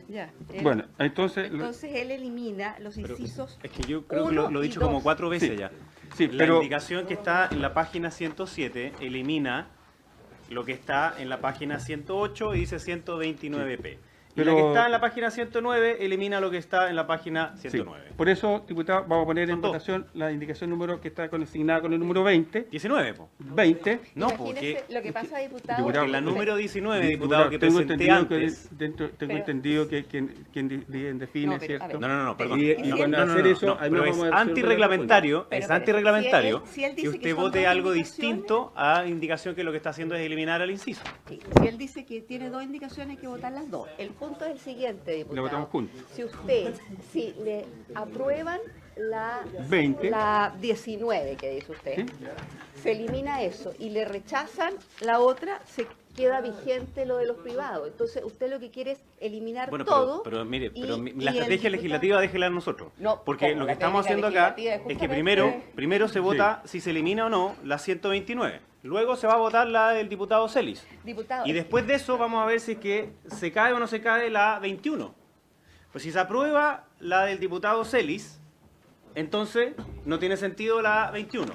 Ya. Bueno, entonces él elimina los incisos. Es que yo creo que lo he dicho como 4 veces sí. ya. Sí, la pero indicación que está en la página 107 elimina lo que está en la página 108 y dice 129p. Y pero la que está en la página 109 elimina lo que está en la página 109. Sí. Por eso, diputado, vamos a poner en votación la indicación número que está asignada con el número 20. 19, po. 20. No, porque lo que pasa, diputado, porque la número 19, diputado, que presenté antes. Tengo entendido que quien define, ¿cierto? No, perdón. Y cuando hacer eso, pero es antirreglamentario, si él dice que usted vote algo distinto a indicación que lo que está haciendo es eliminar al inciso. Sí. Si él dice que tiene 2 indicaciones, hay que votar las 2. El punto es el siguiente, diputado. Lo votamos juntos. Si le aprueban la 20. La 19 que dice usted, ¿sí? Se elimina eso y le rechazan la otra, se queda vigente lo de los privados. Entonces usted lo que quiere es eliminar todo. Pero mire, la estrategia legislativa déjela a nosotros. No, porque lo que estamos haciendo acá es que primero se vota si se elimina o no la 129. Luego se va a votar la del diputado Celis. Y después de eso vamos a ver si es que se cae o no se cae la 21. Pues si se aprueba la del diputado Celis, entonces no tiene sentido la 21.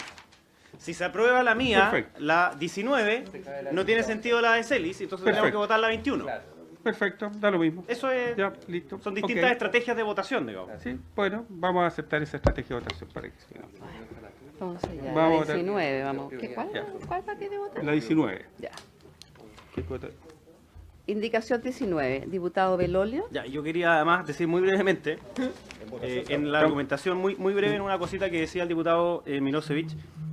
Si se aprueba la mía, perfecto, la 19, no tiene sentido la de Celis, entonces tenemos que votar la 21. Claro. Perfecto, da lo mismo. Eso es, ya, listo. Son distintas estrategias de votación, digamos. Sí, bueno, vamos a aceptar esa estrategia de votación para que entonces ya, vamos la 19, vamos. ¿Cuál parte de votar? La 19. Ya. Indicación 19, diputado Belolio. Ya, yo quería además decir muy brevemente, en la argumentación muy breve, en una cosita que decía el diputado Milosevic,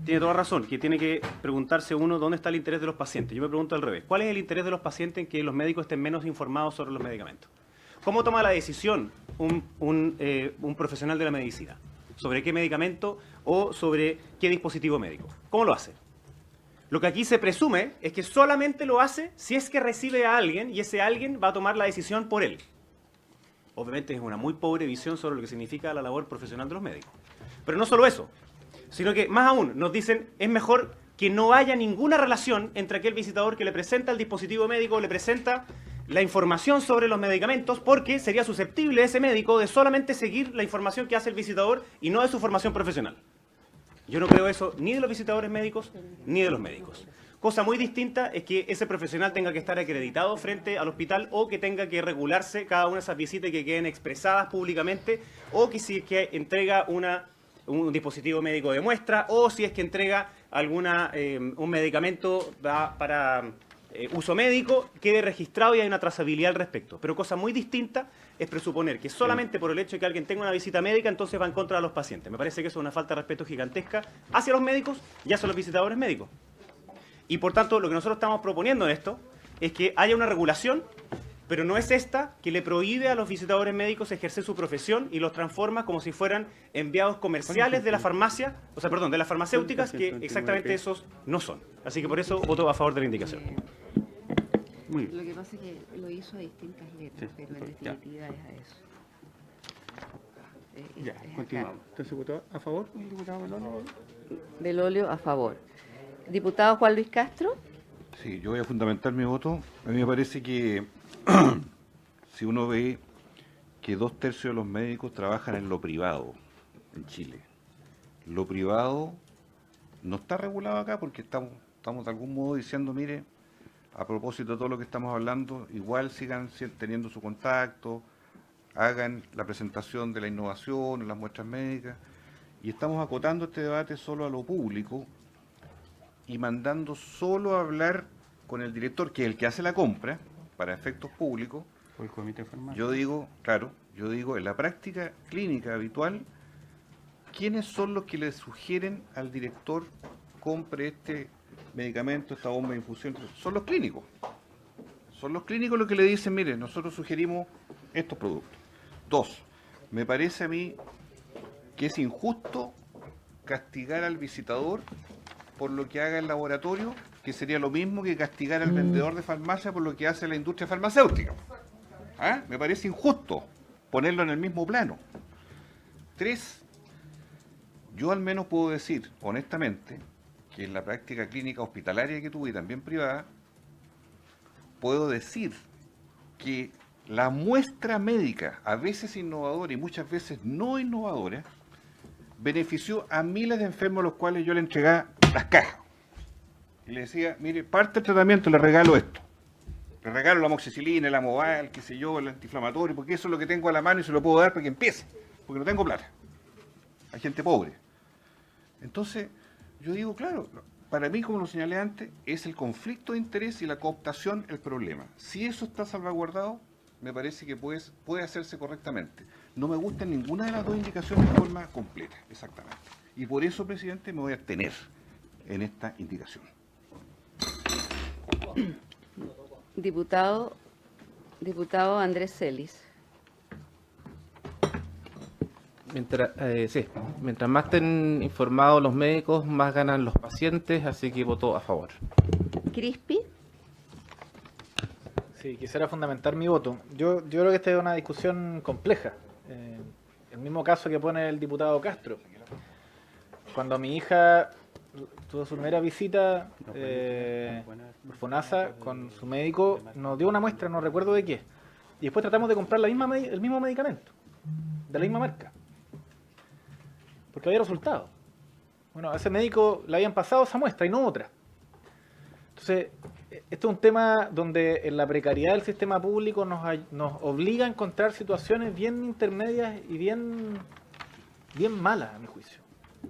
tiene toda razón, que tiene que preguntarse uno dónde está el interés de los pacientes. Yo me pregunto al revés, ¿cuál es el interés de los pacientes en que los médicos estén menos informados sobre los medicamentos? ¿Cómo toma la decisión un profesional de la medicina? ¿Sobre qué medicamento o sobre qué dispositivo médico? ¿Cómo lo hace? Lo que aquí se presume es que solamente lo hace si es que recibe a alguien y ese alguien va a tomar la decisión por él. Obviamente es una muy pobre visión sobre lo que significa la labor profesional de los médicos. Pero no solo eso, sino que más aún nos dicen es mejor que no haya ninguna relación entre aquel visitador que le presenta el dispositivo médico, le presenta la información sobre los medicamentos, porque sería susceptible ese médico de solamente seguir la información que hace el visitador y no de su formación profesional. Yo no creo eso ni de los visitadores médicos ni de los médicos. Cosa muy distinta es que ese profesional tenga que estar acreditado frente al hospital o que tenga que regularse cada una de esas visitas que queden expresadas públicamente, o que si es que entrega un dispositivo médico de muestra, o si es que entrega un medicamento para uso médico, quede registrado y hay una trazabilidad al respecto. Pero cosa muy distinta es presuponer que solamente por el hecho de que alguien tenga una visita médica, entonces va en contra de los pacientes. Me parece que eso es una falta de respeto gigantesca hacia los médicos y hacia los visitadores médicos. Y por tanto, lo que nosotros estamos proponiendo en esto es que haya una regulación, pero no es esta que le prohíbe a los visitadores médicos ejercer su profesión y los transforma como si fueran enviados comerciales de la farmacia, de las farmacéuticas, que exactamente esos no son. Así que por eso voto a favor de la indicación. Lo que pasa es que lo hizo a distintas letras, pero en definitiva es a eso. Ya, continuamos. Entonces, diputado, ¿a favor? ¿El diputado Belolio? Belolio, a favor. Diputado Juan Luis Castro. Sí, yo voy a fundamentar mi voto. A mí me parece que si uno ve que 2/3 de los médicos trabajan en lo privado en Chile, lo privado no está regulado acá porque estamos de algún modo diciendo, mire, a propósito de todo lo que estamos hablando, igual sigan teniendo su contacto, hagan la presentación de la innovación en las muestras médicas, y estamos acotando este debate solo a lo público y mandando solo a hablar con el director, que es el que hace la compra, para efectos públicos. O el comité de farmacia. Yo digo, en la práctica clínica habitual, ¿quiénes son los que le sugieren al director compre este medicamento, esta bomba de infusión? Son los clínicos. Son los clínicos los que le dicen, mire, nosotros sugerimos estos productos. 2, me parece a mí que es injusto castigar al visitador por lo que haga el laboratorio, que sería lo mismo que castigar al vendedor de farmacia por lo que hace la industria farmacéutica. ¿Ah? Me parece injusto ponerlo en el mismo plano. 3, yo al menos puedo decir, honestamente, que en la práctica clínica hospitalaria que tuve y también privada, puedo decir que la muestra médica, a veces innovadora y muchas veces no innovadora, benefició a miles de enfermos a los cuales yo le entregaba las cajas. Y le decía, mire, parte del tratamiento le regalo esto. Le regalo la amoxicilina, el amoval, qué sé yo, el antiinflamatorio, porque eso es lo que tengo a la mano y se lo puedo dar para que empiece, porque no tengo plata. Hay gente pobre. Entonces, yo digo, claro, para mí, como lo señalé antes, es el conflicto de interés y la cooptación el problema. Si eso está salvaguardado, me parece que puede hacerse correctamente. No me gusta ninguna de las dos indicaciones de forma completa, exactamente. Y por eso, presidente, me voy a abstener en esta indicación. Diputado Andrés Celis. Mientras más estén informados los médicos, más ganan los pacientes, así que voto a favor. Crispi. Sí, quisiera fundamentar mi voto. Yo creo que esta es una discusión compleja. El mismo caso que pone el diputado Castro. Cuando mi hija tuvo su primera visita por FONASA con su médico, nos dio una muestra, no recuerdo de qué, y después tratamos de comprar el mismo medicamento, de la misma marca, porque había resultado. Bueno, a ese médico le habían pasado esa muestra y no otra. Entonces, esto es un tema donde en la precariedad del sistema público nos obliga a encontrar situaciones bien intermedias y bien malas, a mi juicio.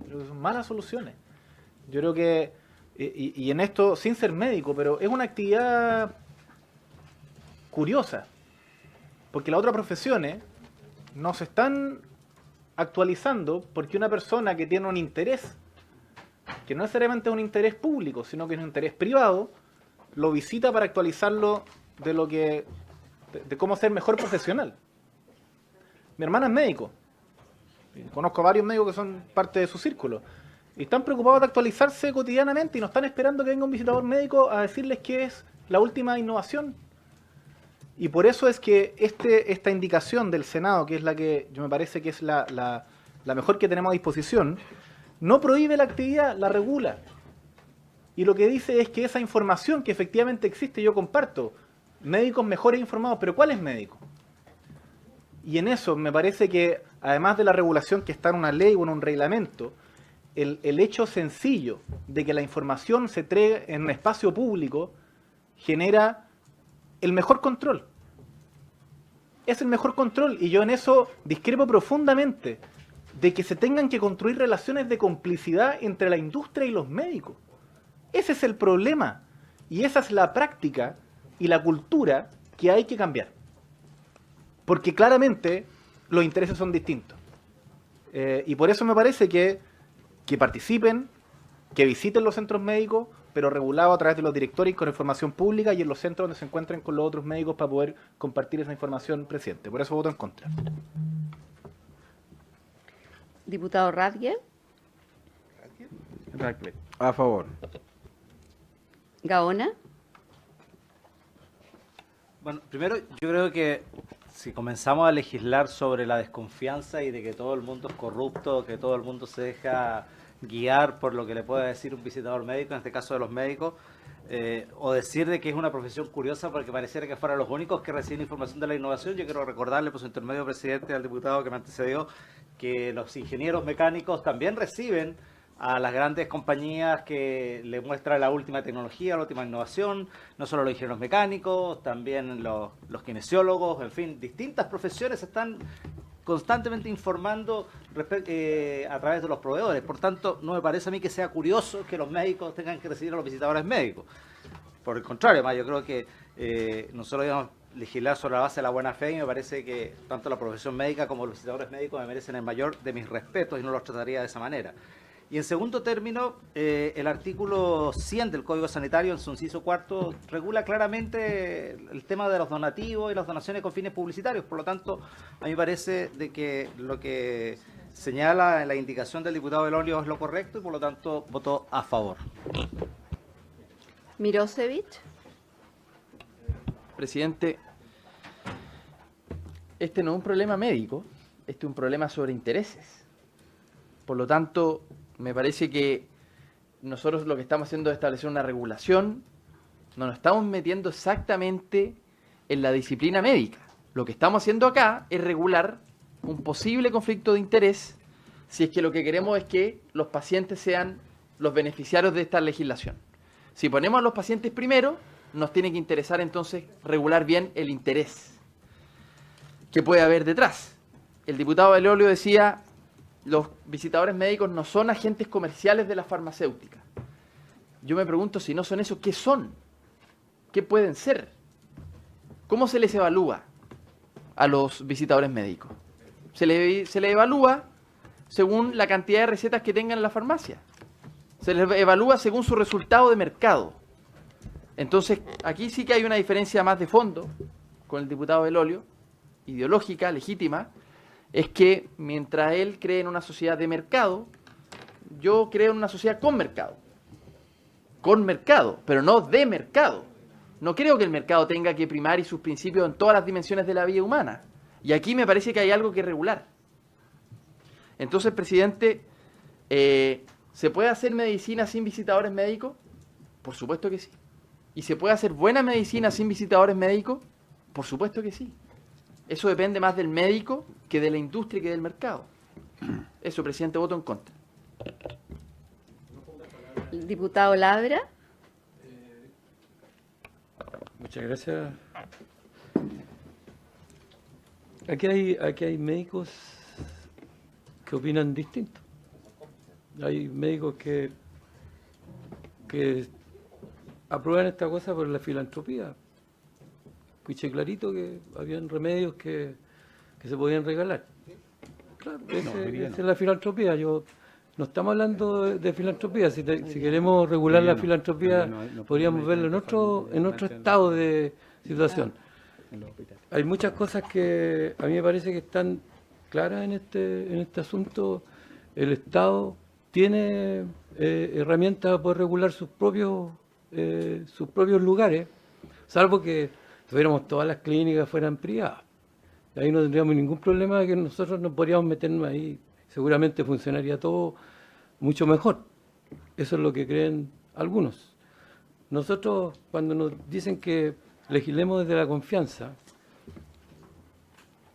Creo que son malas soluciones. Yo creo que, y en esto, sin ser médico, pero es una actividad curiosa, porque las otras profesiones no se están actualizando porque una persona que tiene un interés, que no necesariamente es un interés público, sino que es un interés privado, lo visita para actualizarlo de cómo ser mejor profesional. Mi hermana es médico, conozco a varios médicos que son parte de su círculo, y están preocupados de actualizarse cotidianamente y no están esperando que venga un visitador médico a decirles qué es la última innovación. Y por eso es que esta indicación del Senado, que es la que yo me parece que es la mejor que tenemos a disposición, no prohíbe la actividad, la regula. Y lo que dice es que esa información que efectivamente existe, yo comparto, médicos mejores informados, pero ¿cuál es médico? Y en eso me parece que, además de la regulación que está en una ley o en un reglamento, el hecho sencillo de que la información se entregue en un espacio público genera el mejor control. Es el mejor control, y yo en eso discrepo profundamente de que se tengan que construir relaciones de complicidad entre la industria y los médicos. Ese es el problema, y esa es la práctica y la cultura que hay que cambiar. Porque claramente los intereses son distintos. Y por eso me parece que participen, que visiten los centros médicos, pero regulado a través de los directorios con información pública y en los centros donde se encuentren con los otros médicos para poder compartir esa información presente. Por eso voto en contra. Diputado Radgue. A favor. Gaona. Bueno, primero yo creo que si comenzamos a legislar sobre la desconfianza y de que todo el mundo es corrupto, que todo el mundo se deja guiar por lo que le pueda decir un visitador médico, en este caso de los médicos, o decir de que es una profesión curiosa porque pareciera que fueran los únicos que reciben información de la innovación, yo quiero recordarle por su intermedio, presidente, al diputado que me antecedió, que los ingenieros mecánicos también reciben a las grandes compañías que le muestran la última tecnología, la última innovación, no solo los ingenieros mecánicos, también los kinesiólogos, en fin, distintas profesiones están constantemente informando a través de los proveedores. Por tanto, no me parece a mí que sea curioso que los médicos tengan que recibir a los visitadores médicos. Por el contrario, además, yo creo que nosotros debemos legislar sobre la base de la buena fe y me parece que tanto la profesión médica como los visitadores médicos me merecen el mayor de mis respetos y no los trataría de esa manera. Y en segundo término, el artículo 100 del Código Sanitario, en su inciso cuarto, regula claramente el tema de los donativos y las donaciones con fines publicitarios. Por lo tanto, a mí me parece de que lo que señala en la indicación del diputado Belolio es lo correcto y por lo tanto votó a favor. Mirosevich. Presidente, este no es un problema médico, este es un problema sobre intereses. Por lo tanto, me parece que nosotros lo que estamos haciendo es establecer una regulación, no nos estamos metiendo exactamente en la disciplina médica. Lo que estamos haciendo acá es regular un posible conflicto de interés si es que lo que queremos es que los pacientes sean los beneficiarios de esta legislación. Si ponemos a los pacientes primero, nos tiene que interesar entonces regular bien el interés que puede haber detrás. El diputado Belolio decía, los visitadores médicos no son agentes comerciales de las farmacéuticas. Yo me pregunto, si no son eso, ¿qué son? ¿Qué pueden ser? ¿Cómo se les evalúa a los visitadores médicos? Se les evalúa según la cantidad de recetas que tengan en la farmacia. Se les evalúa según su resultado de mercado. Entonces, aquí sí que hay una diferencia más de fondo con el diputado Belolio, ideológica, legítima, es que mientras él cree en una sociedad de mercado, yo creo en una sociedad con mercado. Con mercado, pero no de mercado. No creo que el mercado tenga que primar y sus principios en todas las dimensiones de la vida humana. Y aquí me parece que hay algo que regular. Entonces, presidente, ¿se puede hacer medicina sin visitadores médicos? Por supuesto que sí. ¿Y se puede hacer buena medicina sin visitadores médicos? Por supuesto que sí. Eso depende más del médico que de la industria y que del mercado. Eso, presidente, voto en contra. El diputado Labra. Muchas gracias. Aquí hay médicos que opinan distinto. Hay médicos que aprueban esta cosa por la filantropía. Escuché clarito que habían remedios que se podían regalar. Claro, esa es la filantropía. No estamos hablando de filantropía. Si queremos regular la filantropía, podríamos verlo en otro estado de situación. Hay muchas cosas que a mí me parece que están claras en este asunto. El Estado tiene herramientas para poder regular sus propios lugares, salvo que tuviéramos todas las clínicas fueran privadas. Ahí no tendríamos ningún problema, que nosotros no podríamos meternos ahí. Seguramente funcionaría todo mucho mejor. Eso es lo que creen algunos. Nosotros, cuando nos dicen que legislemos desde la confianza,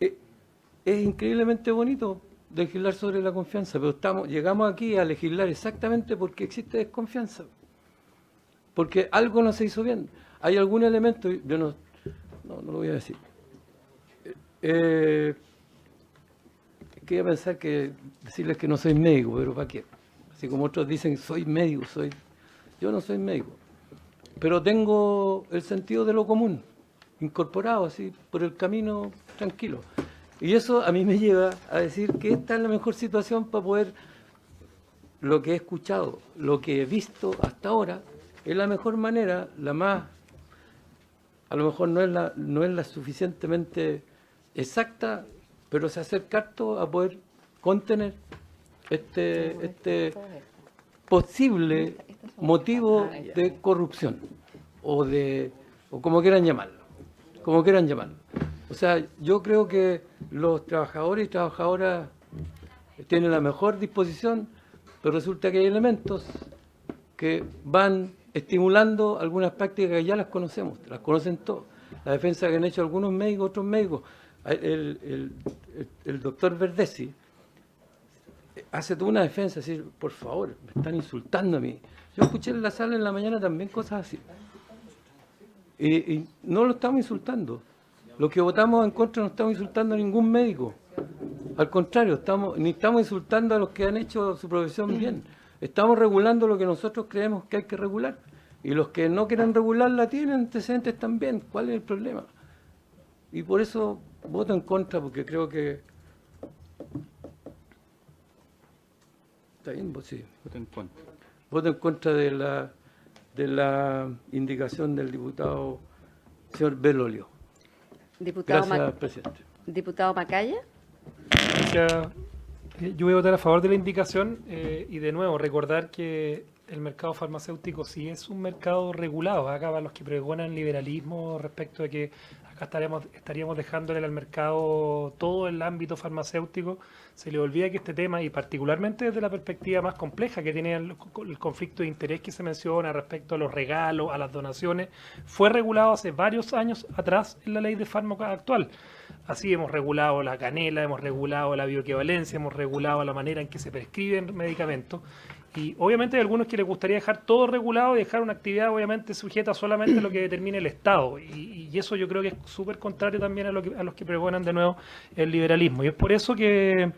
es increíblemente bonito legislar sobre la confianza, pero llegamos aquí a legislar exactamente porque existe desconfianza. Porque algo no se hizo bien. Hay algún elemento, yo no lo voy a decir. Quería pensar que decirles que no soy médico, pero ¿para qué? Así como otros dicen, soy médico, yo no soy médico. Pero tengo el sentido de lo común, incorporado así, por el camino tranquilo. Y eso a mí me lleva a decir que esta es la mejor situación para poder, lo que he escuchado, lo que he visto hasta ahora, es la mejor manera, la más, a lo mejor no es la suficientemente exacta, pero se acerca harto a poder contener este posible motivo de corrupción o como quieran llamarlo. O sea, yo creo que los trabajadores y trabajadoras tienen la mejor disposición, pero resulta que hay elementos que van estimulando algunas prácticas que ya las conocemos, las conocen todos. La defensa que han hecho algunos médicos, otros médicos. El doctor Verdesi hace toda una defensa, decir, por favor, me están insultando a mí. Yo escuché en la sala en la mañana también cosas así. Y no lo estamos insultando. Los que votamos en contra no estamos insultando a ningún médico. Al contrario, ni estamos insultando a los que han hecho su profesión bien. Estamos regulando lo que nosotros creemos que hay que regular. Y los que no quieren regularla tienen antecedentes también. ¿Cuál es el problema? Y por eso voto en contra, porque creo que... ¿Está bien? Sí. Voto en contra. Voto en contra de la indicación del diputado señor Belolio. Diputado Gracias, presidente. Diputado Macaya. Gracias. Yo voy a votar a favor de la indicación y de nuevo recordar que el mercado farmacéutico sí es un mercado regulado. Acá para los que pregonan liberalismo respecto de que acá estaríamos dejándole al mercado todo el ámbito farmacéutico, se le olvida que este tema, y particularmente desde la perspectiva más compleja que tiene el conflicto de interés que se menciona respecto a los regalos, a las donaciones, fue regulado hace varios años atrás en la ley de fármacos actual. Así hemos regulado la canela, hemos regulado la bioequivalencia, hemos regulado la manera en que se prescriben medicamentos. Y obviamente hay algunos que les gustaría dejar todo regulado y dejar una actividad obviamente sujeta solamente a lo que determine el Estado. Y eso yo creo que es súper contrario también a los que pregonan de nuevo el liberalismo. Y es por eso que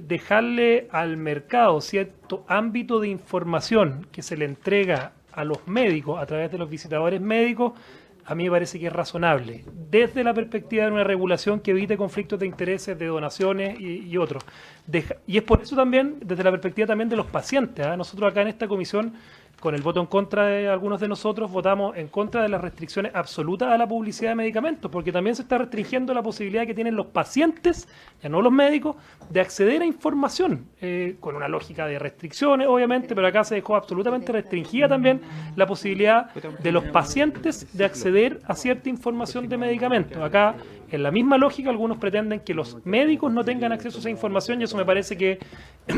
dejarle al mercado cierto ámbito de información que se le entrega a los médicos a través de los visitadores médicos, a mí me parece que es razonable, desde la perspectiva de una regulación que evite conflictos de intereses, de donaciones y otros. Y es por eso también, desde la perspectiva también de los pacientes. Nosotros acá en esta comisión, con el voto en contra de algunos de nosotros, votamos en contra de las restricciones absolutas a la publicidad de medicamentos, porque también se está restringiendo la posibilidad que tienen los pacientes, ya no los médicos, de acceder a información, con una lógica de restricciones, obviamente, pero acá se dejó absolutamente restringida también la posibilidad de los pacientes de acceder a cierta información de medicamentos. Acá, en la misma lógica, algunos pretenden que los médicos no tengan acceso a esa información, y eso me parece que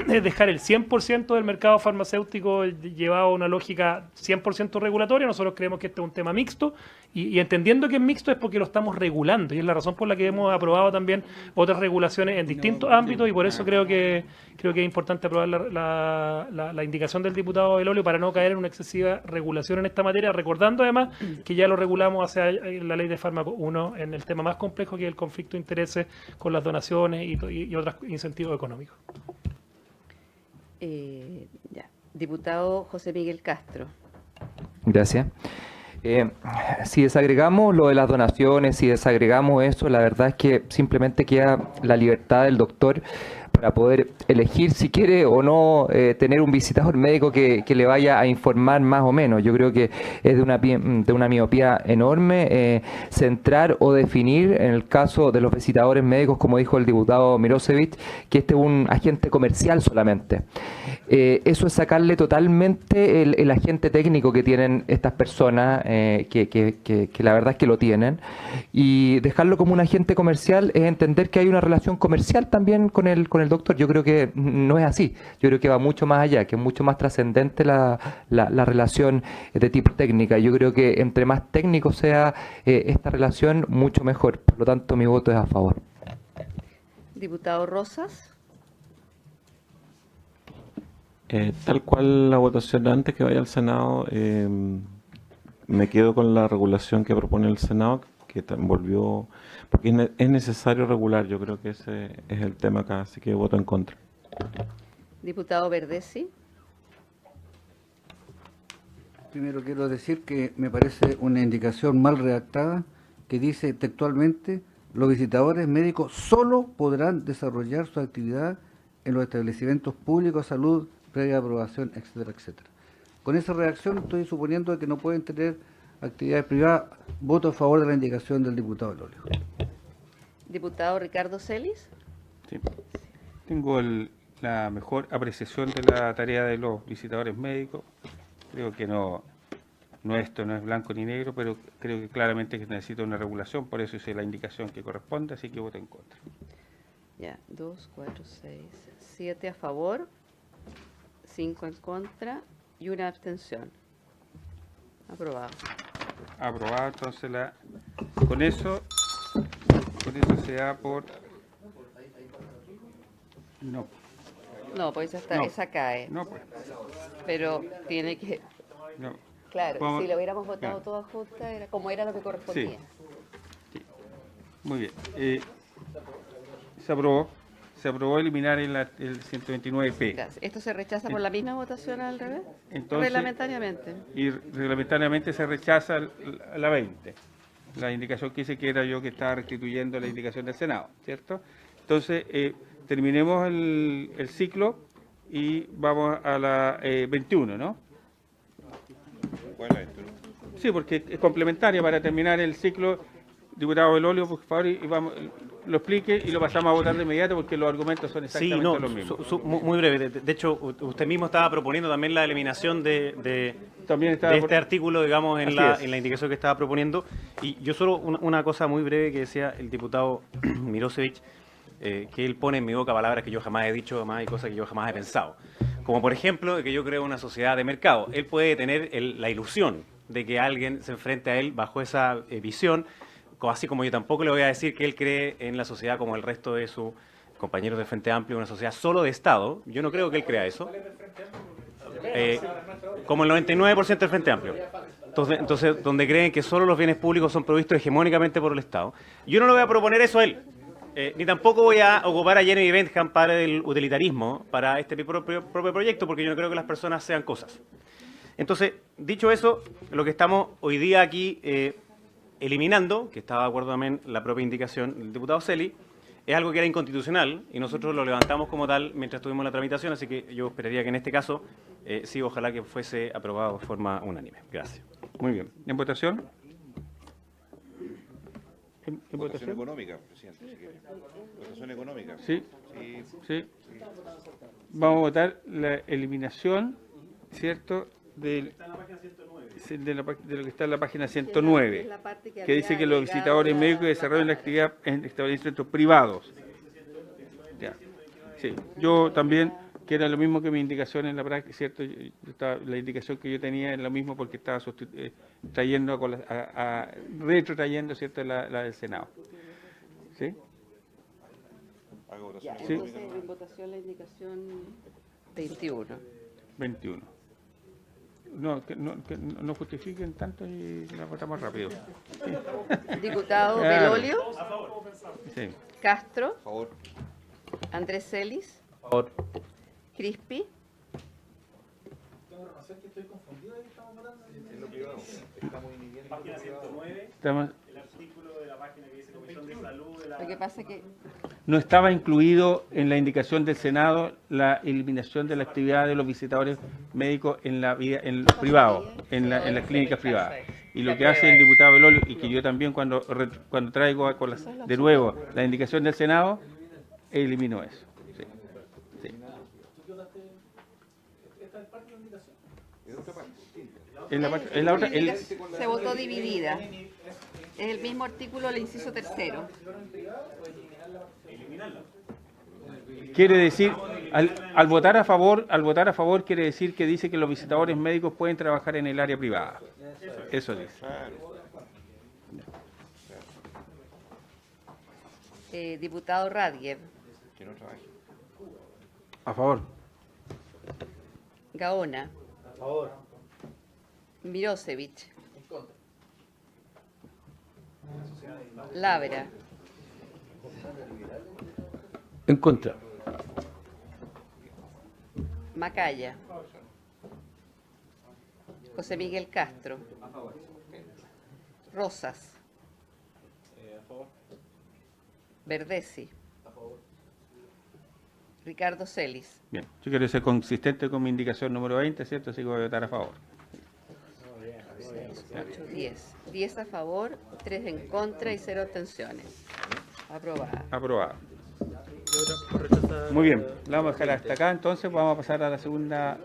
es dejar el 100% del mercado farmacéutico llevado a una lógica 100% regulatoria. Nosotros creemos que este es un tema mixto, y entendiendo que es mixto es porque lo estamos regulando, y es la razón por la que hemos aprobado también otras regulaciones en distintos ámbitos, y por eso creo que es importante aprobar la indicación del diputado Belolio para no caer en una excesiva regulación en esta materia, recordando además que ya lo regulamos hace la ley de fármacos 1 en el tema más complejo, que es el conflicto de intereses con las donaciones y otros incentivos económicos. Diputado José Miguel Castro. Gracias. Si desagregamos lo de las donaciones, si desagregamos eso, la verdad es que simplemente queda la libertad del doctor para poder elegir si quiere o no tener un visitador médico que le vaya a informar más o menos. Yo creo que es de una miopía enorme centrar o definir, en el caso de los visitadores médicos, como dijo el diputado Mirosevic, que este es un agente comercial solamente. Eso es sacarle totalmente el agente técnico que tienen estas personas, que la verdad es que lo tienen, y dejarlo como un agente comercial es entender que hay una relación comercial también con el doctor. Yo creo que no es así. Yo creo que va mucho más allá, que es mucho más trascendente la relación de tipo técnica. Yo creo que entre más técnico sea esta relación, mucho mejor. Por lo tanto, mi voto es a favor. Diputado Rosas. Tal cual la votación antes que vaya al Senado, me quedo con la regulación que propone el Senado, que volvió, porque es necesario regular. Yo creo que ese es el tema acá, así que voto en contra. Diputado Verdesi. Primero quiero decir que me parece una indicación mal redactada que dice textualmente: los visitadores médicos solo podrán desarrollar su actividad en los establecimientos públicos de salud previa aprobación, etcétera, etcétera. Con esa redacción estoy suponiendo que no pueden tener actividades privadas. Voto a favor de la indicación del diputado Belolio. Diputado Ricardo Celis. Sí. Tengo la mejor apreciación de la tarea de los visitadores médicos. Creo que no No, esto no es blanco ni negro, pero creo que claramente que necesita una regulación, por eso hice la indicación que corresponde, así que voto en contra. Ya, 2, 4, 6, 7 a favor, 5 en contra y una abstención. Aprobado. Aprobado, entonces con eso se da por... No. No, pues esa cae. No, pues. Pero tiene que... No. Claro, si lo hubiéramos votado toda junta, era como era lo que correspondía. Sí. Muy bien. Se aprobó eliminar el 129P. ¿Esto se rechaza por la misma votación al revés? Entonces, reglamentariamente. Y reglamentariamente se rechaza la 20. La indicación que hice que era yo que estaba restituyendo la indicación del Senado, ¿cierto? Entonces, terminemos el ciclo y vamos a la 21, ¿no? ¿Cuál es la 21? Sí, porque es complementaria para terminar el ciclo. Diputado Belolio, por favor, y vamos, lo explique y lo pasamos a votar de inmediato porque los argumentos son exactamente los mismos. Muy breve. De hecho, usted mismo estaba proponiendo también la eliminación de este artículo, digamos, en la indicación que estaba proponiendo. Y yo solo una cosa muy breve que decía el diputado Mirosevich, que él pone en mi boca palabras que yo jamás he dicho, además, y cosas que yo jamás he pensado. Como por ejemplo, que yo creo una sociedad de mercado. Él puede tener la ilusión de que alguien se enfrente a él bajo esa visión, así como yo tampoco le voy a decir que él cree en la sociedad como el resto de sus compañeros del Frente Amplio, una sociedad solo de Estado. Yo no creo que él crea eso. Como el 99% del Frente Amplio. Entonces, donde creen que solo los bienes públicos son provistos hegemónicamente por el Estado. Yo no le voy a proponer eso a él. Ni tampoco voy a ocupar a Jeremy Bentham para el utilitarismo, para este propio proyecto, porque yo no creo que las personas sean cosas. Entonces, dicho eso, lo que estamos hoy día aquí eliminando, que estaba de acuerdo también la propia indicación del diputado Celi, es algo que era inconstitucional y nosotros lo levantamos como tal mientras tuvimos la tramitación, así que yo esperaría que en este caso, sí, ojalá que fuese aprobado de forma unánime. Gracias. Muy bien. ¿En votación? ¿En votación económica, presidente, si quiere. ¿Votación económica? Sí. Vamos a votar la eliminación, ¿cierto?, de lo que está en la página 109, que dice que los visitadores médicos desarrollan la actividad en establecimientos privados. Ya. Sí. Yo también, que era lo mismo que mi indicación en la práctica, ¿cierto? La indicación que yo tenía es lo mismo porque estaba trayendo, retrotrayendo, ¿cierto?, la del Senado. ¿Sí? Ya, entonces en votación la indicación 21. 21. Que no justifiquen tanto y la votamos rápido. Diputado Belolio. Sí. Castro. A favor. Andrés Celis. A favor. Crispi. Página 109, el artículo de la página que dice Comisión de Salud. Lo que pasa es que no estaba incluido en la indicación del Senado la eliminación de la actividad de los visitadores médicos en los privados, en las clínicas privadas. Y lo que hace el diputado Belolio, y que yo también cuando traigo de nuevo la indicación del Senado, elimino eso. Sí. Sí. Se votó dividida. Es el mismo artículo, el inciso tercero. Quiere decir, al votar a favor quiere decir que dice que los visitadores médicos pueden trabajar en el área privada. Eso dice. Diputado Radiev. Que no trabaje. A favor. Gaona. A favor. Mirosevich. Labra. En contra. Macaya. José Miguel Castro. Rosas. A favor. Verdesi. Ricardo Celis. Bien, yo quiero ser consistente con mi indicación número 20, ¿cierto? Así que voy a votar a favor. 8, 10. 10 a favor, 3 en contra y 0 abstenciones. Aprobada. Aprobado. Muy bien, la vamos a dejar hasta acá, entonces vamos a pasar a la segunda